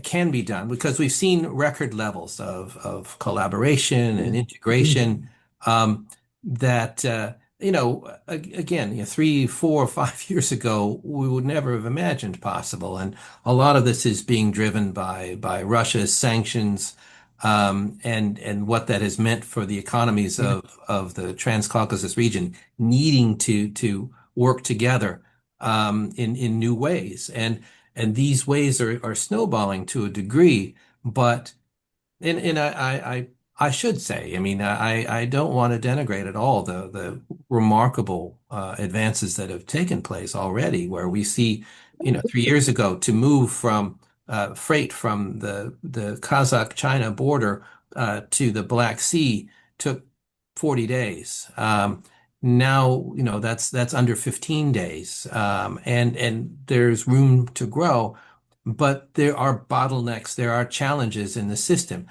can be done? Because we've seen record levels of collaboration and integration that again, 3, 4, 5 years ago, we would never have imagined possible. And a lot of this is being driven by Russia's sanctions, and what that has meant for the economies of the Trans-Caucasus region needing to work together in new ways. And these ways are snowballing to a degree, but I should say, I don't want to denigrate at all the remarkable advances that have taken place already, where we see, 3 years ago, to move from freight from the Kazakh-China border to the Black Sea took 40 days. Now, that's under 15 days, and there's room to grow, but there are bottlenecks, there are challenges in the system.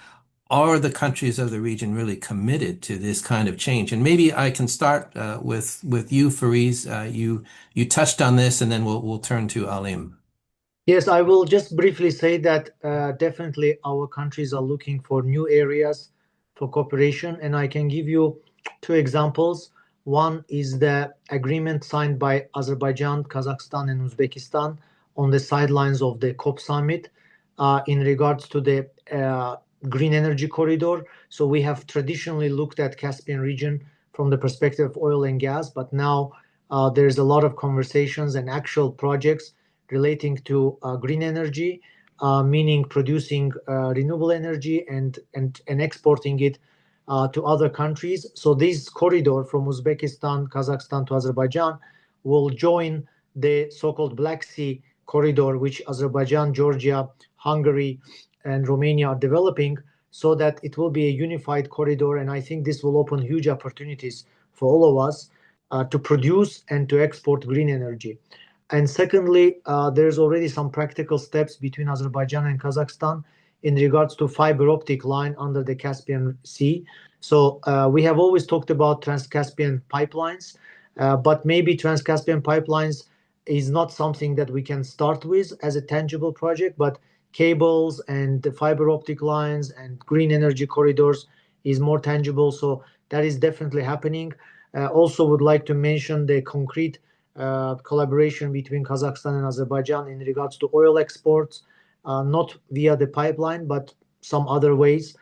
Are the countries of the region really committed to this kind of change? And maybe I can start with you, Fariz. You touched on this, and then we'll turn to Alim. Yes, I will just briefly say that definitely our countries are looking for new areas for cooperation, and I can give you two examples. One is the agreement signed by Azerbaijan, Kazakhstan, and Uzbekistan on the sidelines of the COP summit in regards to the green energy corridor. So we have traditionally looked at Caspian region from the perspective of oil and gas, but now there's a lot of conversations and actual projects relating to green energy, meaning producing renewable energy and exporting it to other countries. So this corridor from Uzbekistan, Kazakhstan to Azerbaijan will join the so-called Black Sea corridor, which Azerbaijan, Georgia, Hungary, and Romania are developing, so that it will be a unified corridor. And I think this will open huge opportunities for all of us to produce and to export green energy. And secondly, there's already some practical steps between Azerbaijan and Kazakhstan in regards to fiber optic line under the Caspian Sea. So we have always talked about Trans-Caspian pipelines, but maybe Trans-Caspian pipelines is not something that we can start with as a tangible project, but cables and the fiber optic lines and green energy corridors is more tangible. So that is definitely happening. Also would like to mention the concrete collaboration between Kazakhstan and Azerbaijan in regards to oil exports, not via the pipeline, but some other ways.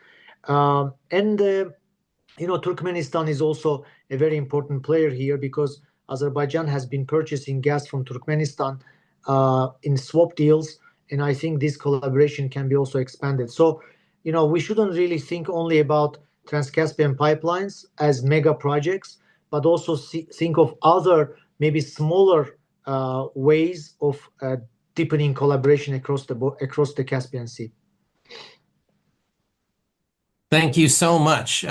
Turkmenistan is also a very important player here because Azerbaijan has been purchasing gas from Turkmenistan in swap deals, and I think this collaboration can be also expanded. So, we shouldn't really think only about Trans-Caspian pipelines as mega projects, but also think of other, maybe smaller ways of deepening collaboration across the Caspian Sea. Thank you so much.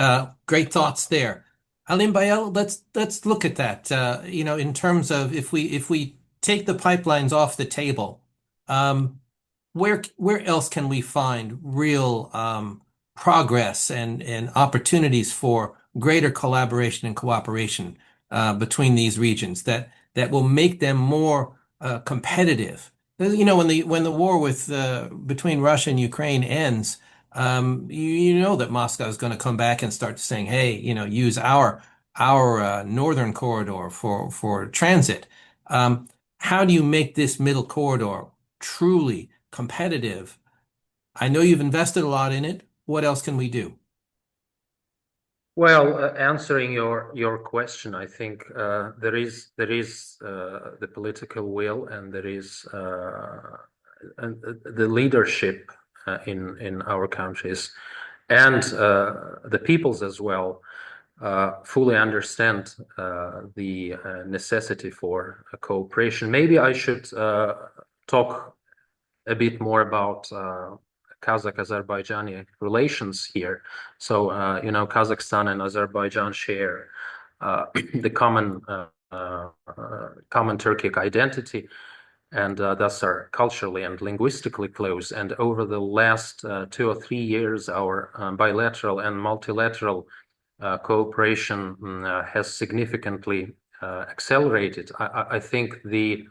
Great thoughts there. Alim, Bayel, let's look at that. In terms of if we take the pipelines off the table, where else can we find real progress and opportunities for greater collaboration and cooperation between these regions that will make them more competitive? When the war between Russia and Ukraine ends, you know that Moscow is going to come back and start saying, "Hey, use our northern corridor for transit." How do you make this middle corridor truly competitive? I know you've invested a lot in it. What else can we do? Well, answering your question, I think there is the political will, and there is the leadership in our countries, and the peoples as well fully understand the necessity for cooperation. Maybe I should talk a bit more about Kazakh-Azerbaijani relations here. So, Kazakhstan and Azerbaijan share the common Turkic identity, and thus are culturally and linguistically close. And over the last 2 or 3 years, our bilateral and multilateral cooperation has significantly accelerated. I think the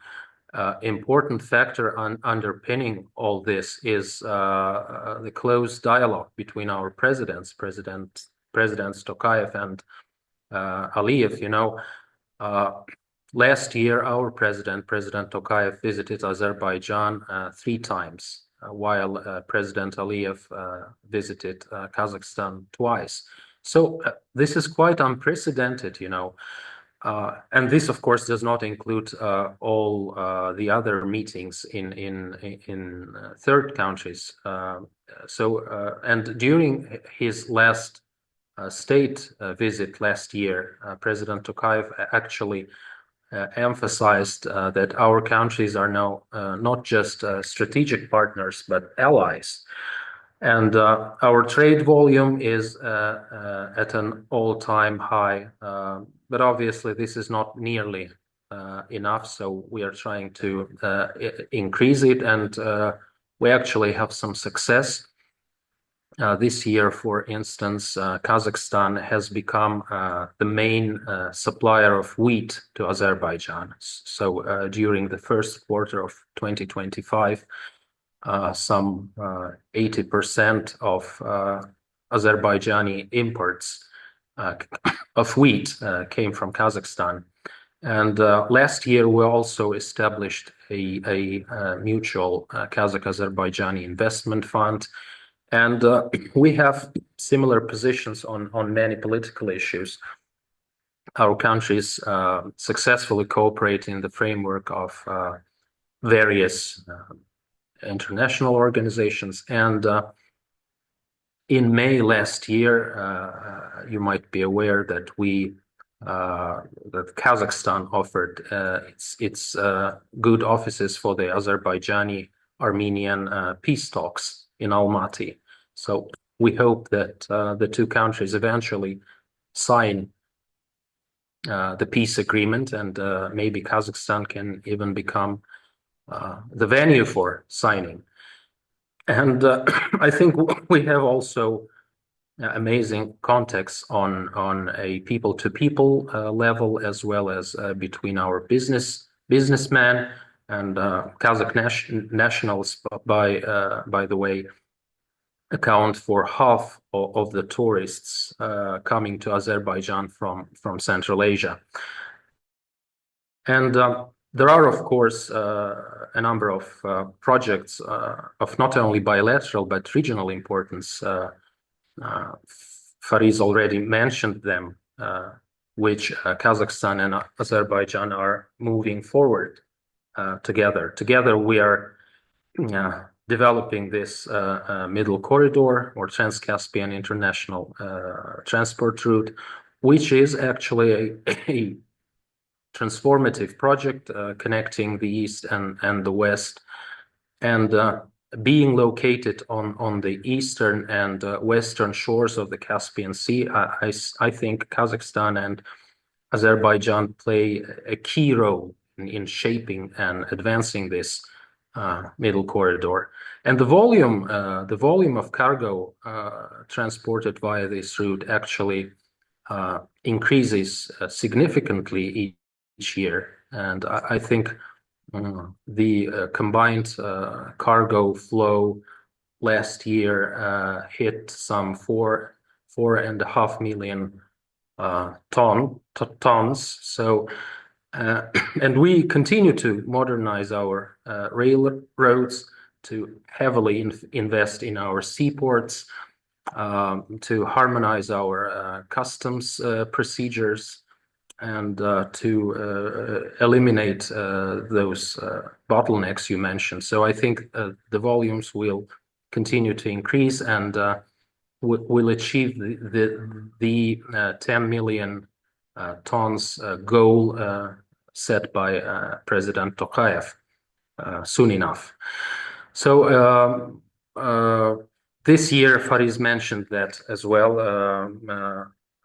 important factor underpinning all this is the close dialogue between our presidents, Presidents Tokayev and Aliyev. Last year, our President Tokayev, visited Azerbaijan 3 times, while President Aliyev visited Kazakhstan twice. So this is quite unprecedented, and this, of course, does not include all the other meetings in third countries. And during his last state visit last year, President Tokayev actually emphasized that our countries are now not just strategic partners, but allies. And our trade volume is at an all-time high, but obviously this is not nearly enough. So we are trying to increase it, and we actually have some success. This year, for instance, Kazakhstan has become the main supplier of wheat to Azerbaijan. So during the first quarter of 2025, some 80% of Azerbaijani imports of wheat came from Kazakhstan. And last year, we also established a mutual Kazakh-Azerbaijani investment fund. And we have similar positions on many political issues. Our countries successfully cooperate in the framework of various international organizations. And in May last year, you might be aware that that Kazakhstan offered its good offices for the Azerbaijani-Armenian peace talks in Almaty. So we hope that the two countries eventually sign the peace agreement, and maybe Kazakhstan can even become the venue for signing. And I think we have also amazing contacts on a people-to-people level, as well as between our businessmen and Kazakh nationals. By the way, account for half of the tourists coming to Azerbaijan from Central Asia. And there are, of course, a number of projects of not only bilateral but regional importance. Fariz already mentioned them, which Kazakhstan and Azerbaijan are moving forward together. Together, we are developing this middle corridor, or Trans-Caspian international transport route, which is actually a transformative project connecting the East and the West. And being located on the eastern and western shores of the Caspian Sea, I think Kazakhstan and Azerbaijan play a key role in shaping and advancing this middle corridor. And the volume of cargo transported via this route actually increases significantly each year. And I think the combined cargo flow last year hit some 4.5 million tons. So, and we continue to modernize our railroads, to heavily invest in our seaports, to harmonize our customs procedures, and to eliminate those bottlenecks you mentioned. So I think the volumes will continue to increase, and will achieve the 10 million tons goal set by President Tokayev soon enough. So this year, Fariz mentioned that as well.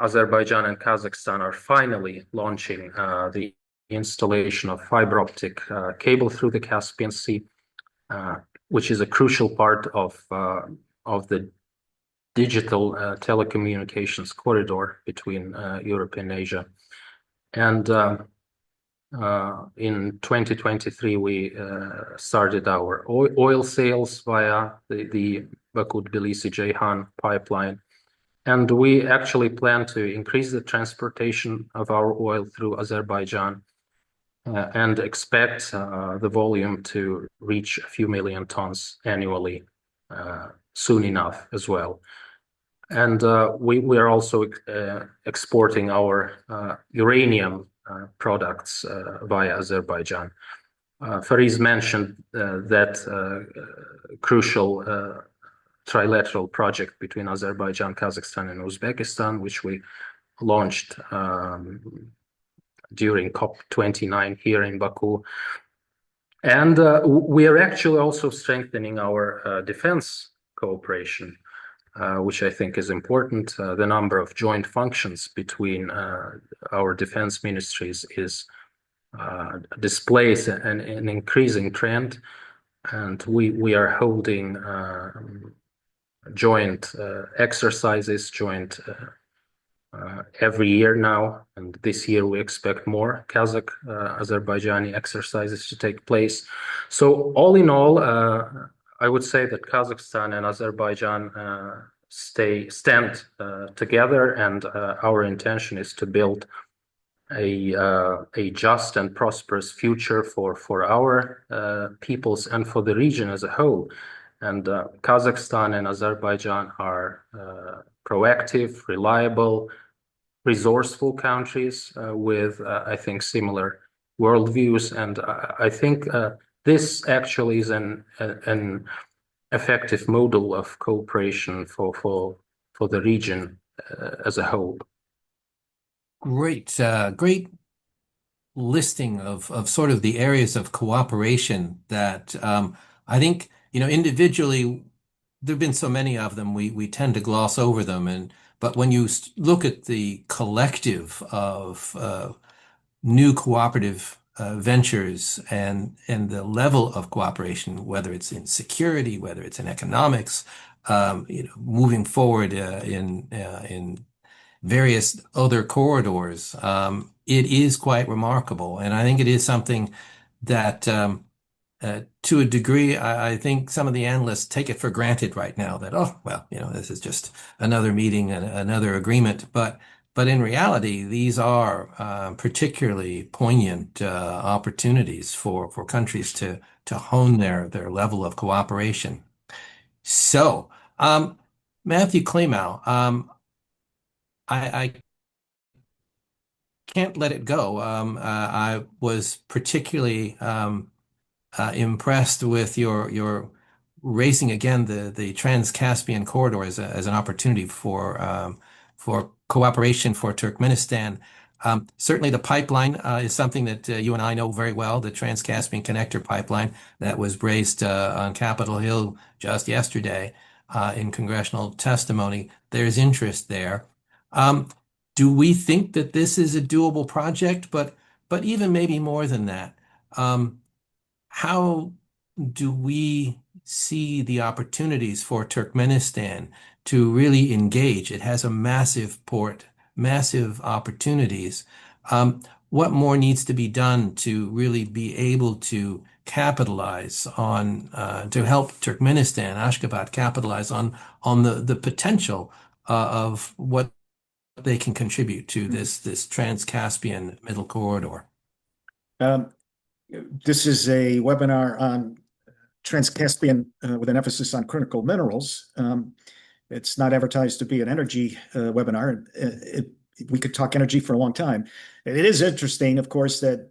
Azerbaijan and Kazakhstan are finally launching the installation of fiber optic cable through the Caspian Sea, which is a crucial part of the digital telecommunications corridor between Europe and Asia. And in 2023, we started our oil sales via the Baku-Tbilisi-Ceyhan pipeline. And we actually plan to increase the transportation of our oil through Azerbaijan and expect the volume to reach a few million tons annually soon enough as well. And we are also exporting our uranium products via Azerbaijan. Fariz mentioned that crucial trilateral project between Azerbaijan, Kazakhstan, and Uzbekistan, which we launched during COP29 here in Baku. And we are actually also strengthening our defense cooperation, which I think is important. The number of joint functions between our defense ministries displays an increasing trend. And we are holding joint exercises, every year now, and this year we expect more Kazakh Azerbaijani exercises to take place. So all in all, I would say that Kazakhstan and Azerbaijan stand together, and our intention is to build a just and prosperous future for our peoples and for the region as a whole. And Kazakhstan and Azerbaijan are proactive, reliable, resourceful countries with, I think, similar worldviews. And I think this actually is an effective model of cooperation for the region as a whole. Great, great listing of sort of the areas of cooperation that I think, individually, there have been so many of them, we tend to gloss over them. But when you look at the collective of new cooperative ventures and the level of cooperation, whether it's in security, whether it's in economics, moving forward in various other corridors, it is quite remarkable. And I think it is something that, to a degree, I think some of the analysts take it for granted right now that, oh, well, this is just another meeting and another agreement. But in reality, these are particularly poignant opportunities for countries to hone their level of cooperation. So, Matthew Klimow, I can't let it go. I was particularly impressed with your raising again the Trans-Caspian corridor as an opportunity for cooperation for Turkmenistan. Certainly, the pipeline is something that you and I know very well. The Trans-Caspian Connector pipeline that was raised on Capitol Hill just yesterday in congressional testimony. There's interest there. Do we think that this is a doable project? But even maybe more than that, how do we see the opportunities for Turkmenistan to really engage? It has a massive port, massive opportunities. What more needs to be done to really be able to capitalize on, to help Turkmenistan, Ashgabat, capitalize on the potential of what they can contribute to this Trans-Caspian middle corridor? This is a webinar on Trans-Caspian with an emphasis on critical minerals. It's not advertised to be an energy webinar. We could talk energy for a long time. It is interesting, of course, that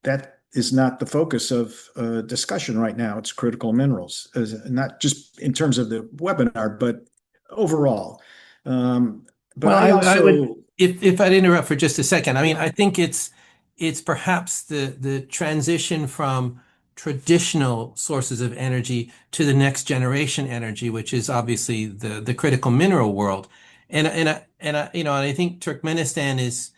that is not the focus of discussion right now. It's critical minerals, not just in terms of the webinar, but overall. But I would, if I'd interrupt for just a second, I mean, I think it's perhaps the transition from traditional sources of energy to the next generation energy, which is obviously the critical mineral world. And I think Turkmenistan is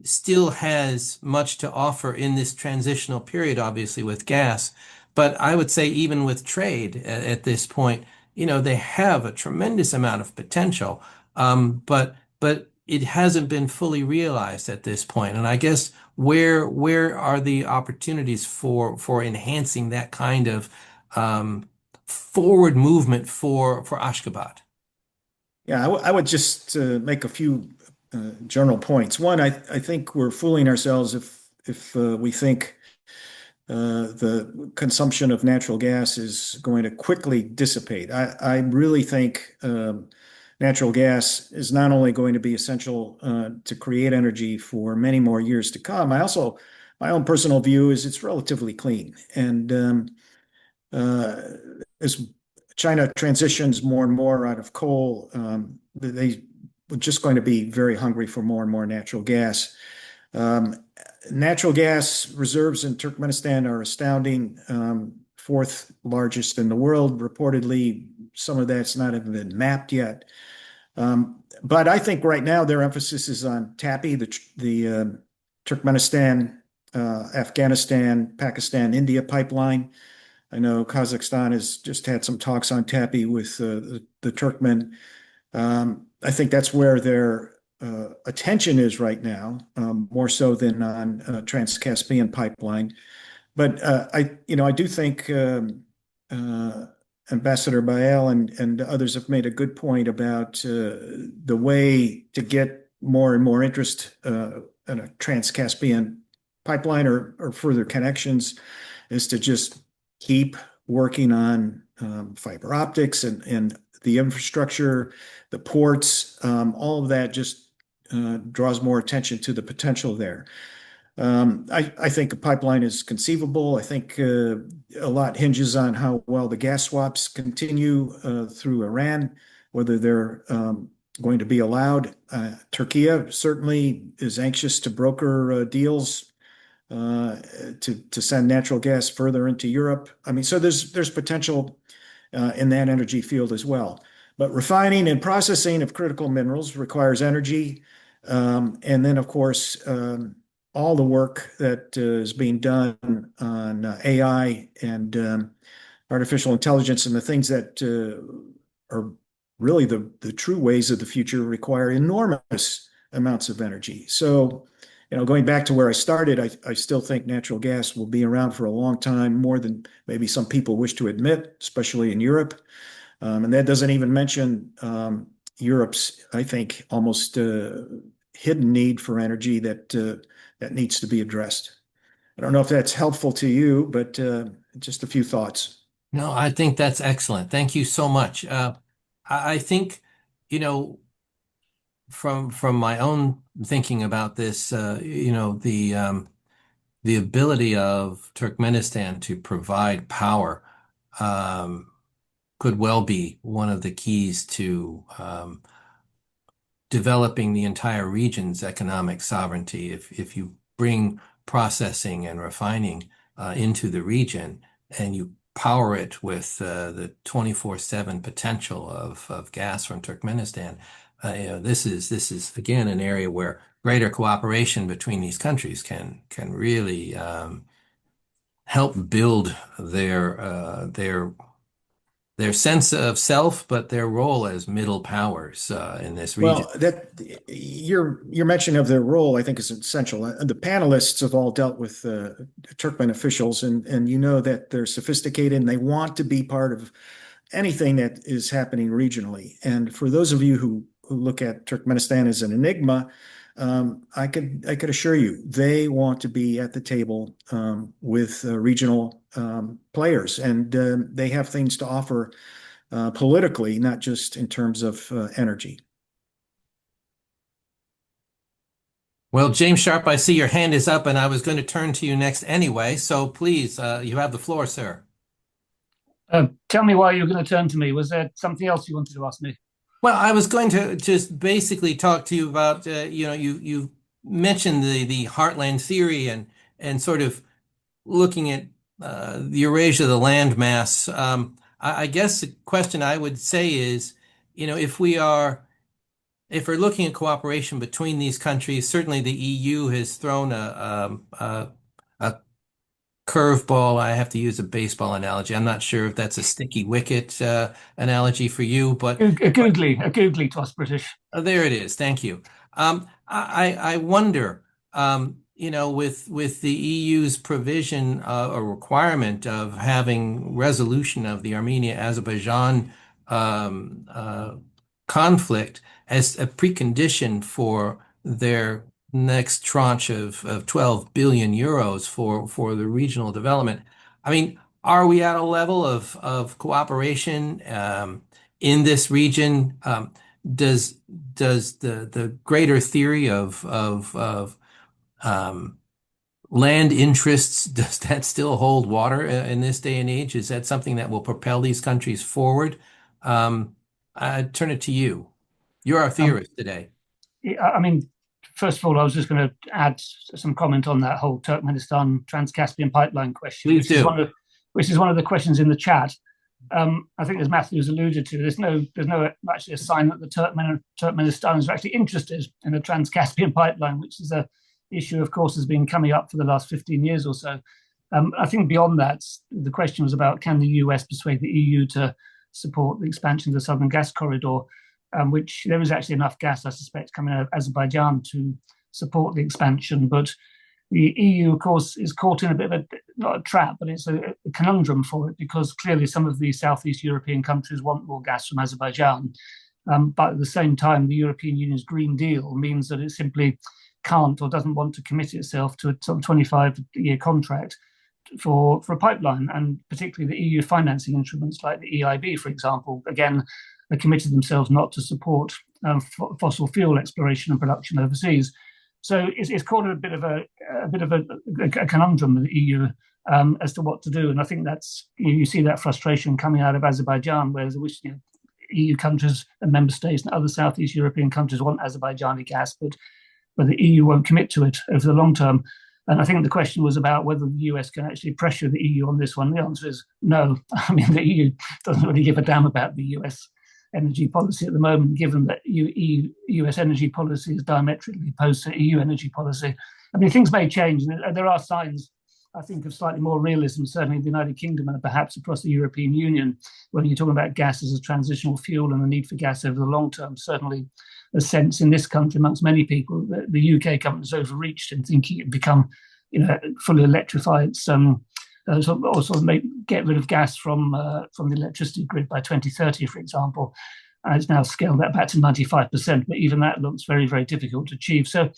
still has much to offer in this transitional period, obviously with gas. But I would say even with trade at this point, they have a tremendous amount of potential. But it hasn't been fully realized at this point. And I guess where are the opportunities for enhancing that kind of forward movement for Ashgabat? Yeah, I would just make a few general points. One, I think we're fooling ourselves if we think the consumption of natural gas is going to quickly dissipate. I really think natural gas is not only going to be essential to create energy for many more years to come. My own personal view is it's relatively clean. And as China transitions more and more out of coal, they're just going to be very hungry for more and more natural gas. Natural gas reserves in Turkmenistan are astounding, fourth largest in the world. Reportedly, some of that's not even been mapped yet. But I think right now their emphasis is on TAPI, the Turkmenistan, Afghanistan, Pakistan, India pipeline. I know Kazakhstan has just had some talks on TAPI with the Turkmen. I think that's where their attention is right now, more so than on Trans-Caspian pipeline. But I do think Ambassador Bayel and others have made a good point about the way to get more and more interest in a Trans-Caspian pipeline or further connections is to just keep working on fiber optics and the infrastructure, the ports, all of that just draws more attention to the potential there. I think a pipeline is conceivable. I think a lot hinges on how well the gas swaps continue through Iran, whether they're going to be allowed. Turkey certainly is anxious to broker deals to send natural gas further into Europe. I mean, so there's potential in that energy field as well. But refining and processing of critical minerals requires energy. And then, of course, all the work that is being done on AI and artificial intelligence and the things that are really the true ways of the future require enormous amounts of energy. So, going back to where I started, I still think natural gas will be around for a long time, more than maybe some people wish to admit, especially in Europe. And that doesn't even mention Europe's, I think, almost hidden need for energy that needs to be addressed. I don't know if that's helpful to you, but just a few thoughts. No, I think that's excellent. Thank you so much. I think, from my own thinking about this, the ability of Turkmenistan to provide power could well be one of the keys to developing the entire region's economic sovereignty. If you bring processing and refining into the region and you power it with the 24/7 potential of gas from Turkmenistan, this is again an area where greater cooperation between these countries can really help build their sense of self, but their role as middle powers in this region. Well, your mention of their role, I think, is essential. The panelists have all dealt with Turkmen officials, and you know that they're sophisticated and they want to be part of anything that is happening regionally. And for those of you who look at Turkmenistan as an enigma, I could assure you they want to be at the table with regional players, and they have things to offer politically, not just in terms of energy. Well, James Sharp, I see your hand is up, and I was going to turn to you next anyway. So please, you have the floor, sir. Tell me why you're going to turn to me. Was there something else you wanted to ask me? Well, I was going to just basically talk to you about, you mentioned the heartland theory and sort of looking at the Eurasia, the landmass. I guess the question I would say is, if we're looking at cooperation between these countries, certainly the EU has thrown a curveball. I have to use a baseball analogy. I'm not sure if that's a sticky wicket analogy for you, but a googly to us British. There it is. Thank you. I wonder, with the EU's provision or requirement of having resolution of the Armenia-Azerbaijan conflict as a precondition for their next tranche of 12 billion euros for the regional development. I mean, are we at a level of cooperation in this region? Does the greater theory of land interests, does that still hold water in this day and age? Is that something that will propel these countries forward? I turn it to you. You're our theorist today. I mean, first of all, I was just going to add some comment on that whole Turkmenistan Trans-Caspian pipeline question. Please do. Which is one of the questions in the chat. I think, as Matthew's alluded to, there's no actually a sign that the Turkmenistanis are actually interested in a Trans-Caspian pipeline, which is a issue, of course, has been coming up for the last 15 years or so. I think beyond that, the question was about, can the US persuade the EU to support the expansion of the Southern Gas Corridor, which there is actually enough gas, I suspect, coming out of Azerbaijan to support the expansion. But the EU, of course, is caught in a bit of not a trap, but it's a conundrum for it, because clearly some of the Southeast European countries want more gas from Azerbaijan. But at the same time, the European Union's Green Deal means that it simply can't or doesn't want to commit itself to a sort of 25-year contract for a pipeline, and particularly the EU financing instruments like the EIB, for example, again, have committed themselves not to support fossil fuel exploration and production overseas. So it's caught a bit of a conundrum with the EU as to what to do, and I think that's, you see that frustration coming out of Azerbaijan, where EU countries and member states and other Southeast European countries want Azerbaijani gas, but the EU won't commit to it over the long term. And I think the question was about whether the US can actually pressure the EU on this one. The answer is no. I mean, the EU doesn't really give a damn about the US energy policy at the moment, given that US energy policy is diametrically opposed to EU energy policy. I mean, things may change. There are signs, I think, of slightly more realism, certainly in the United Kingdom and perhaps across the European Union, when you're talking about gas as a transitional fuel and the need for gas over the long term. Certainly a sense in this country amongst many people that the UK government has overreached in thinking it become, fully electrified. Get rid of gas from the electricity grid by 2030, for example. And it's now scaled that back to 95%, but even that looks very, very difficult to achieve. So,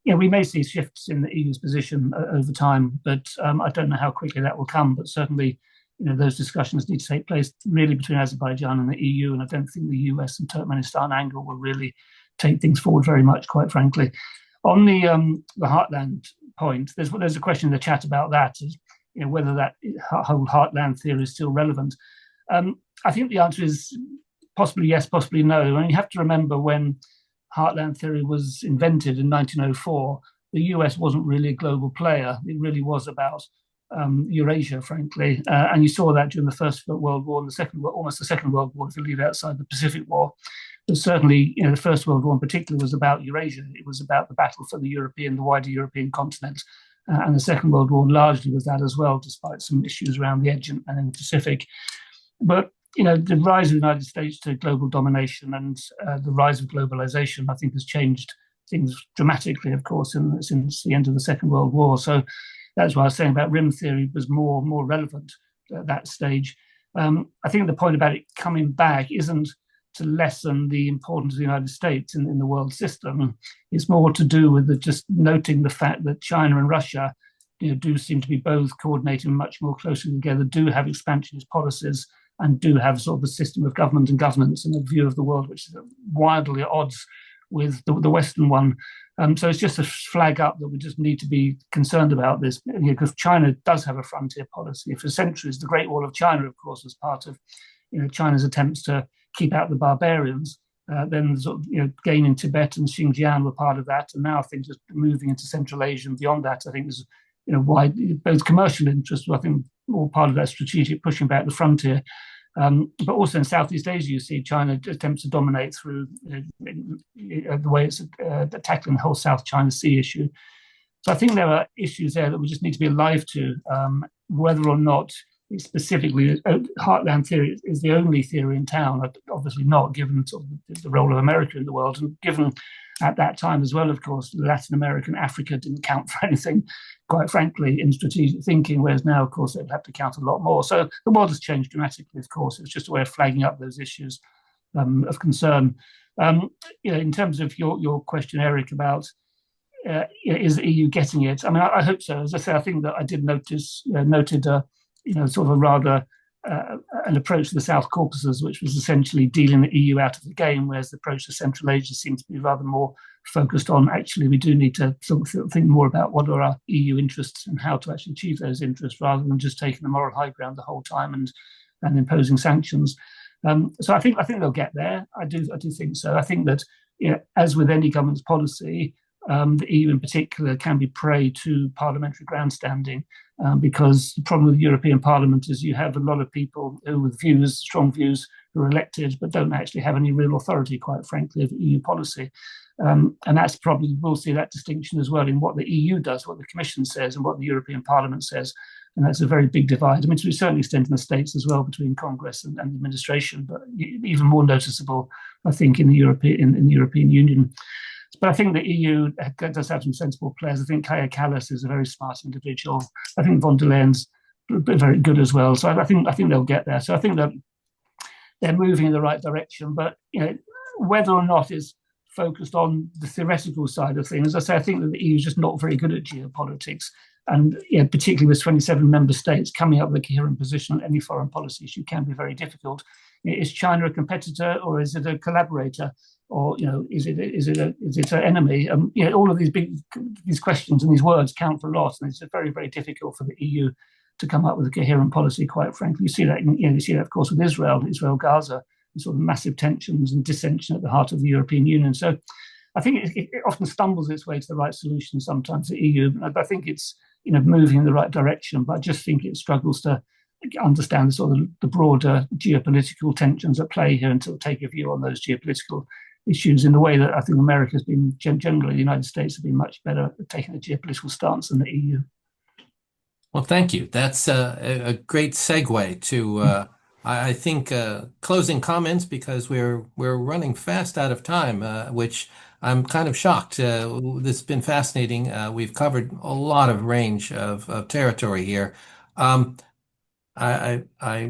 we may see shifts in the EU's position over time, but I don't know how quickly that will come. But certainly, those discussions need to take place really between Azerbaijan and the EU, and I don't think the US and Turkmenistan angle will really take things forward very much, quite frankly. On the heartland point, there's a question in the chat about that, whether that whole heartland theory is still relevant. I think the answer is possibly yes, possibly no. And you have to remember, when heartland theory was invented in 1904, the US wasn't really a global player. It really was about Eurasia, frankly. And you saw that during the First World War and almost the Second World War, if you leave outside the Pacific War. But certainly, the First World War in particular was about Eurasia. It was about the battle for the wider European continent. And the Second World War largely was that as well, despite some issues around the edge and in the Pacific. But the rise of the United States to global domination and the rise of globalization, I think, has changed things dramatically, of course, since the end of the Second World War. So that's why I was saying about rim theory was more relevant at that stage. I think the point about it coming back isn't to lessen the importance of the United States in the world system. It's more to do with just noting the fact that China and Russia do seem to be both coordinating much more closely together, do have expansionist policies, and do have sort of a system of government and governance and a view of the world which is wildly at odds with the Western one. So it's just a flag up that we just need to be concerned about this, because China does have a frontier policy. For centuries, the Great Wall of China, of course, was part of China's attempts to keep out the barbarians. Then gaining Tibet and Xinjiang were part of that, and now I think just moving into Central Asia and beyond that, I think there's wide both commercial interests, I think, all part of that strategic pushing back the frontier. But also in Southeast Asia, you see China attempts to dominate through the way it's tackling the whole South China Sea issue. So I think there are issues there that we just need to be alive to. Whether or not specifically heartland theory is the only theory in town, obviously not, given sort of the role of America in the world, and given at that time as well, of course, Latin America and Africa didn't count for anything, quite frankly, in strategic thinking, whereas now, of course, they'll have to count a lot more. So the world has changed dramatically, of course. It's just a way of flagging up those issues of concern. In terms of your question, Eric, about is the EU getting it? I mean, I hope so. As I say, I think that I did noted sort of a rather an approach to the South Caucasus, which was essentially dealing the EU out of the game, whereas the approach to Central Asia seems to be rather more focused on, actually, we do need to sort of think more about what are our EU interests and how to actually achieve those interests, rather than just taking the moral high ground the whole time and imposing sanctions. So I think they'll get there. I do think so. I think that, as with any government's policy, the EU in particular can be prey to parliamentary grandstanding, because the problem with the European Parliament is you have a lot of people who, with strong views, who are elected but don't actually have any real authority, quite frankly, of EU policy. And that's probably, we'll see that distinction as well in what the EU does, what the Commission says, and what the European Parliament says. And that's a very big divide. I mean, to a certain extent in the States as well, between Congress and the administration, but even more noticeable, I think, in the European Union. But I think the EU does have some sensible players. I think Kaja Kallas is a very smart individual. I think von der Leyen's very good as well. So I think they'll get there. So I think that they're moving in the right direction. But whether or not it's focused on the theoretical side of things, as I say, I think that the EU is just not very good at geopolitics. And particularly with 27 member states, coming up with a coherent position on any foreign policy issue can be very difficult. Is China a competitor, or is it a collaborator, or is it an enemy? All of these questions and these words count for a lot, and it's very, very difficult for the EU to come up with a coherent policy. Quite frankly, you see that, of course, with Israel-Gaza, sort of massive tensions and dissension at the heart of the European Union. So I think it often stumbles its way to the right solution. Sometimes the EU, but I think it's moving in the right direction. But I just think it struggles to understand the sort of the broader geopolitical tensions at play here, and to take a view on those geopolitical issues in the way that I think America has been, generally the United States have been much better at taking a geopolitical stance than the EU. Well, thank you. That's a great segue to, I think, closing comments, because we're running fast out of time, which I'm kind of shocked. This has been fascinating. We've covered a lot of range of territory here. I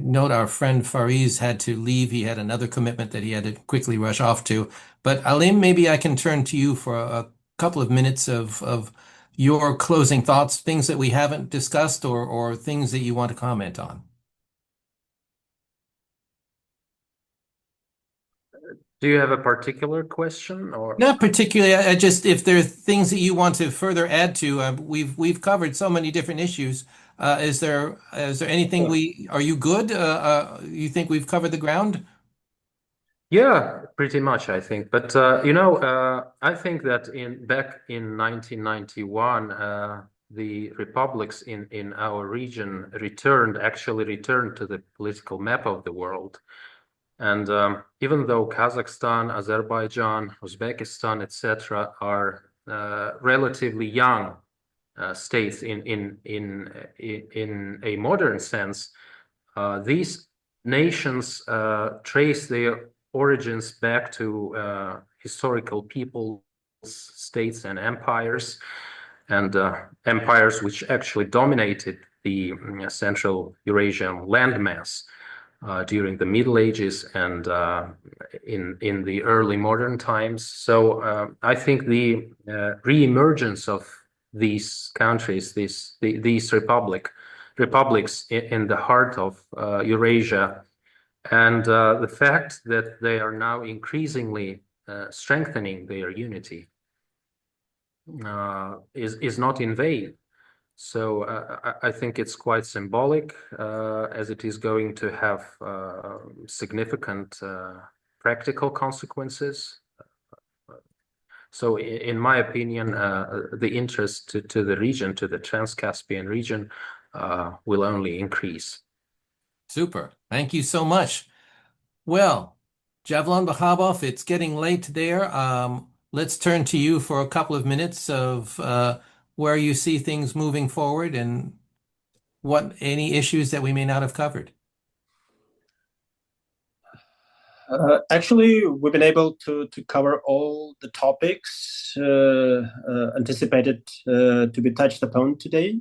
note our friend Fariz had to leave. He had another commitment that he had to quickly rush off to. But Alim, maybe I can turn to you for a couple of minutes of your closing thoughts, things that we haven't discussed, or things that you want to comment on. Do you have a particular question, or not particularly? I just, if there are things that you want to further add to, we've covered so many different issues. Is there anything are you good? You think we've covered the ground? Yeah, pretty much, I think. But I think that back in 1991, the republics in our region actually returned to the political map of the world. And even though Kazakhstan, Azerbaijan, Uzbekistan, etc., are relatively young states in a modern sense, these nations trace their origins back to historical peoples, states, and empires which actually dominated the Central Eurasian landmass during the Middle Ages and in the early modern times. So I think the re-emergence of these countries, these republics in the heart of Eurasia, and the fact that they are now increasingly strengthening their unity is not in vain. So I think it's quite symbolic, as it is going to have significant practical consequences. So in my opinion, the interest to the region, to the Trans-Caspian region, will only increase. Super. Thank you so much. Well, Javlon Bakhabov, it's getting late there. Let's turn to you for a couple of minutes of where you see things moving forward and any issues that we may not have covered. Actually, we've been able to cover all the topics anticipated to be touched upon today.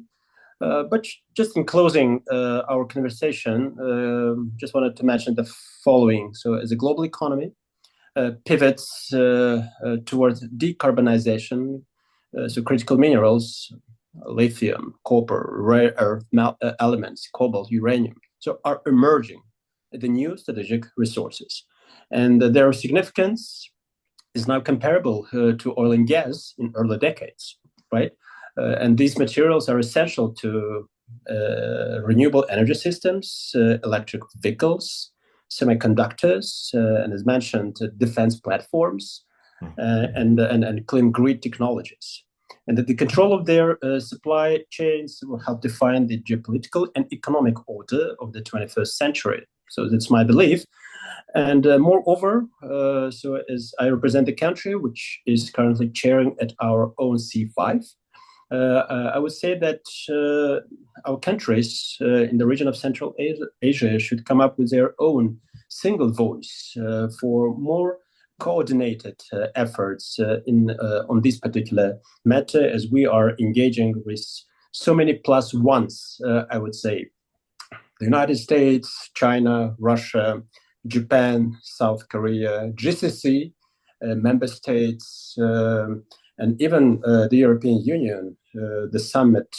But just in closing our conversation, just wanted to mention the following. So as a global economy pivots towards decarbonization, so critical minerals, lithium, copper, rare earth elements, cobalt, uranium, so are emerging the new strategic resources. And their significance is now comparable to oil and gas in early decades, right? And these materials are essential to renewable energy systems, electric vehicles, semiconductors, and as mentioned, defense platforms, and clean grid technologies. And that the control of their supply chains will help define the geopolitical and economic order of the 21st century. So that's my belief. And moreover, so as I represent the country, which is currently chairing at our own C5, I would say that our countries in the region of Central Asia should come up with their own single voice for more coordinated efforts on this particular matter, as we are engaging with so many plus ones, I would say. The United States, China, Russia, Japan, South Korea, GCC, member states, and even the European Union, the summit,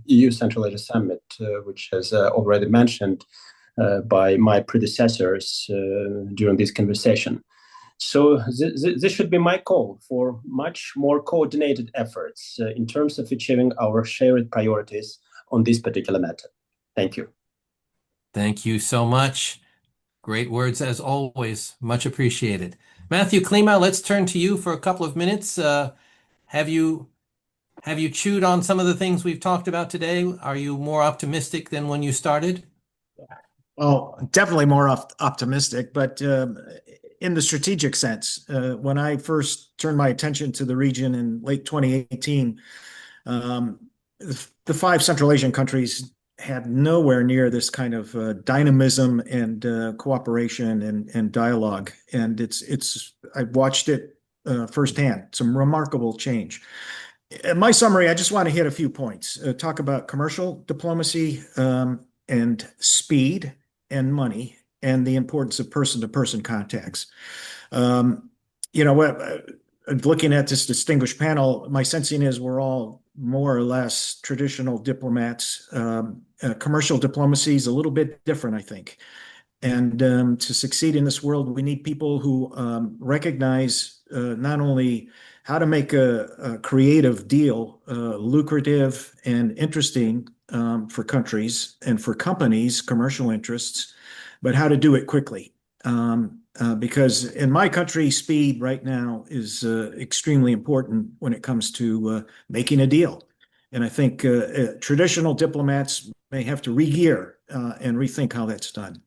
EU Central Asia Summit, which has already mentioned by my predecessors during this conversation. So this should be my call for much more coordinated efforts in terms of achieving our shared priorities on this particular matter. Thank you. Thank you so much. Great words as always. Much appreciated. Matthew Klima, let's turn to you for a couple of minutes. Have you chewed on some of the things we've talked about today? Are you more optimistic than when you started? Well, definitely more optimistic, but in the strategic sense, when I first turned my attention to the region in late 2018, the 5 Central Asian countries had nowhere near this kind of dynamism and cooperation and dialogue. And I watched it firsthand, some remarkable change. In my summary, I just want to hit a few points, talk about commercial diplomacy and speed and money and the importance of person-to-person contacts. Looking at this distinguished panel, my sensing is we're all more or less traditional diplomats. Commercial diplomacy is a little bit different, I think. And to succeed in this world, we need people who recognize not only how to make a creative deal lucrative and interesting for countries and for companies, commercial interests, but how to do it quickly. Because in my country, speed right now is extremely important when it comes to making a deal. And I think traditional diplomats may have to re-gear and rethink how that's done.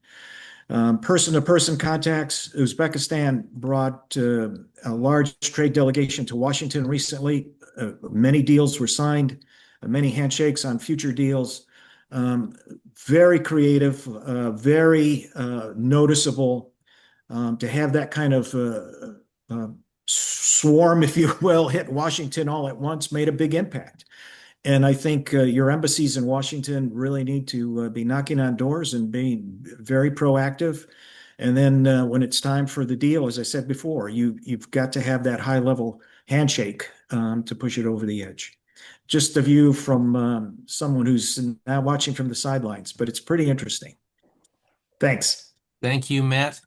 Person-to-person contacts. Uzbekistan brought a large trade delegation to Washington recently. Many deals were signed, many handshakes on future deals. Very creative, very noticeable. To have that kind of swarm, if you will, hit Washington all at once made a big impact. And I think your embassies in Washington really need to be knocking on doors and being very proactive. And then when it's time for the deal, as I said before, you've got to have that high-level handshake to push it over the edge. Just a view from someone who's now watching from the sidelines, but it's pretty interesting. Thanks. Thank you, Matt.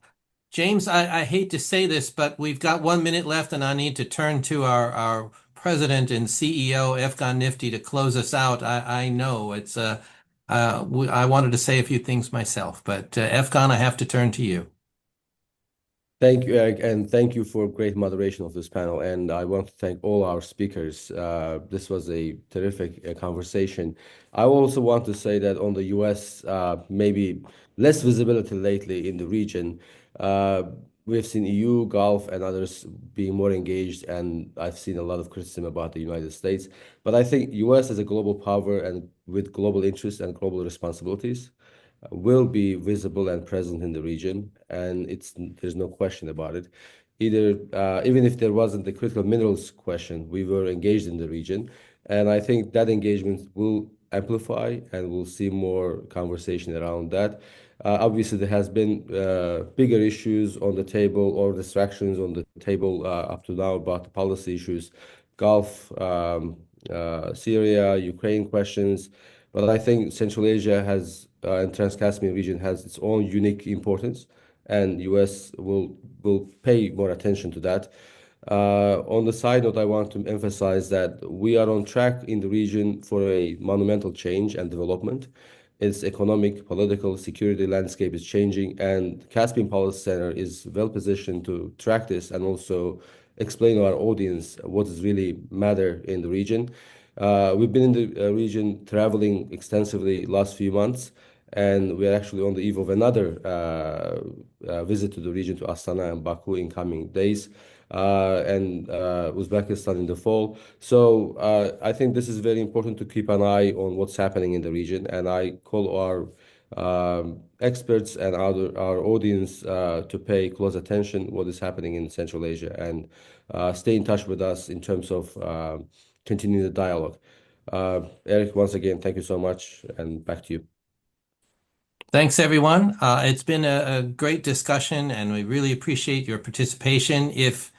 James, I hate to say this, but we've got 1 minute left, and I need to turn to our president and CEO, Efkan Nifty, to close us out. I know it's I wanted to say a few things myself, but Efkan, I have to turn to you. Thank you, Eric, and thank you for great moderation of this panel. And I want to thank all our speakers. This was a terrific conversation. I also want to say that on the U.S., maybe less visibility lately in the region. We've seen EU, Gulf, and others being more engaged, and I've seen a lot of criticism about the United States. But I think U.S. as a global power and with global interests and global responsibilities will be visible and present in the region, and there's no question about it. Even if there wasn't the critical minerals question, we were engaged in the region, and I think that engagement will amplify, and we'll see more conversation around that. Obviously, there has been bigger issues on the table or distractions on the table up to now about the policy issues, Gulf, Syria, Ukraine questions. But I think Central Asia has and Trans-Caspian region has its own unique importance, and U.S. will pay more attention to that. On the side note, I want to emphasize that we are on track in the region for a monumental change and development. Its economic, political, security landscape is changing, and Caspian Policy Center is well positioned to track this and also explain to our audience what is really matter in the region. We've been in the region traveling extensively last few months, And we are actually on the eve of another visit to the region, to Astana and Baku in coming days, and Uzbekistan in the fall. So I think this is very important to keep an eye on what's happening in the region. And I call our experts and our audience to pay close attention what is happening in Central Asia, and stay in touch with us in terms of continuing the dialogue. Eric, once again, thank you so much, and back to you. Thanks, everyone. It's been a great discussion, and we really appreciate your participation. If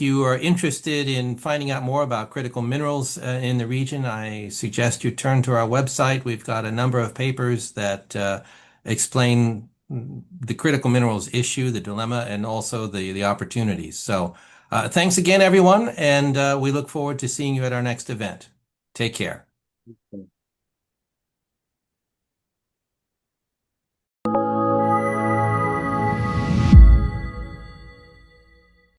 you are interested in finding out more about critical minerals in the region, I suggest you turn to our website. We've got a number of papers that explain the critical minerals issue, the dilemma, and also the opportunities. So thanks again, everyone, and we look forward to seeing you at our next event. Take care.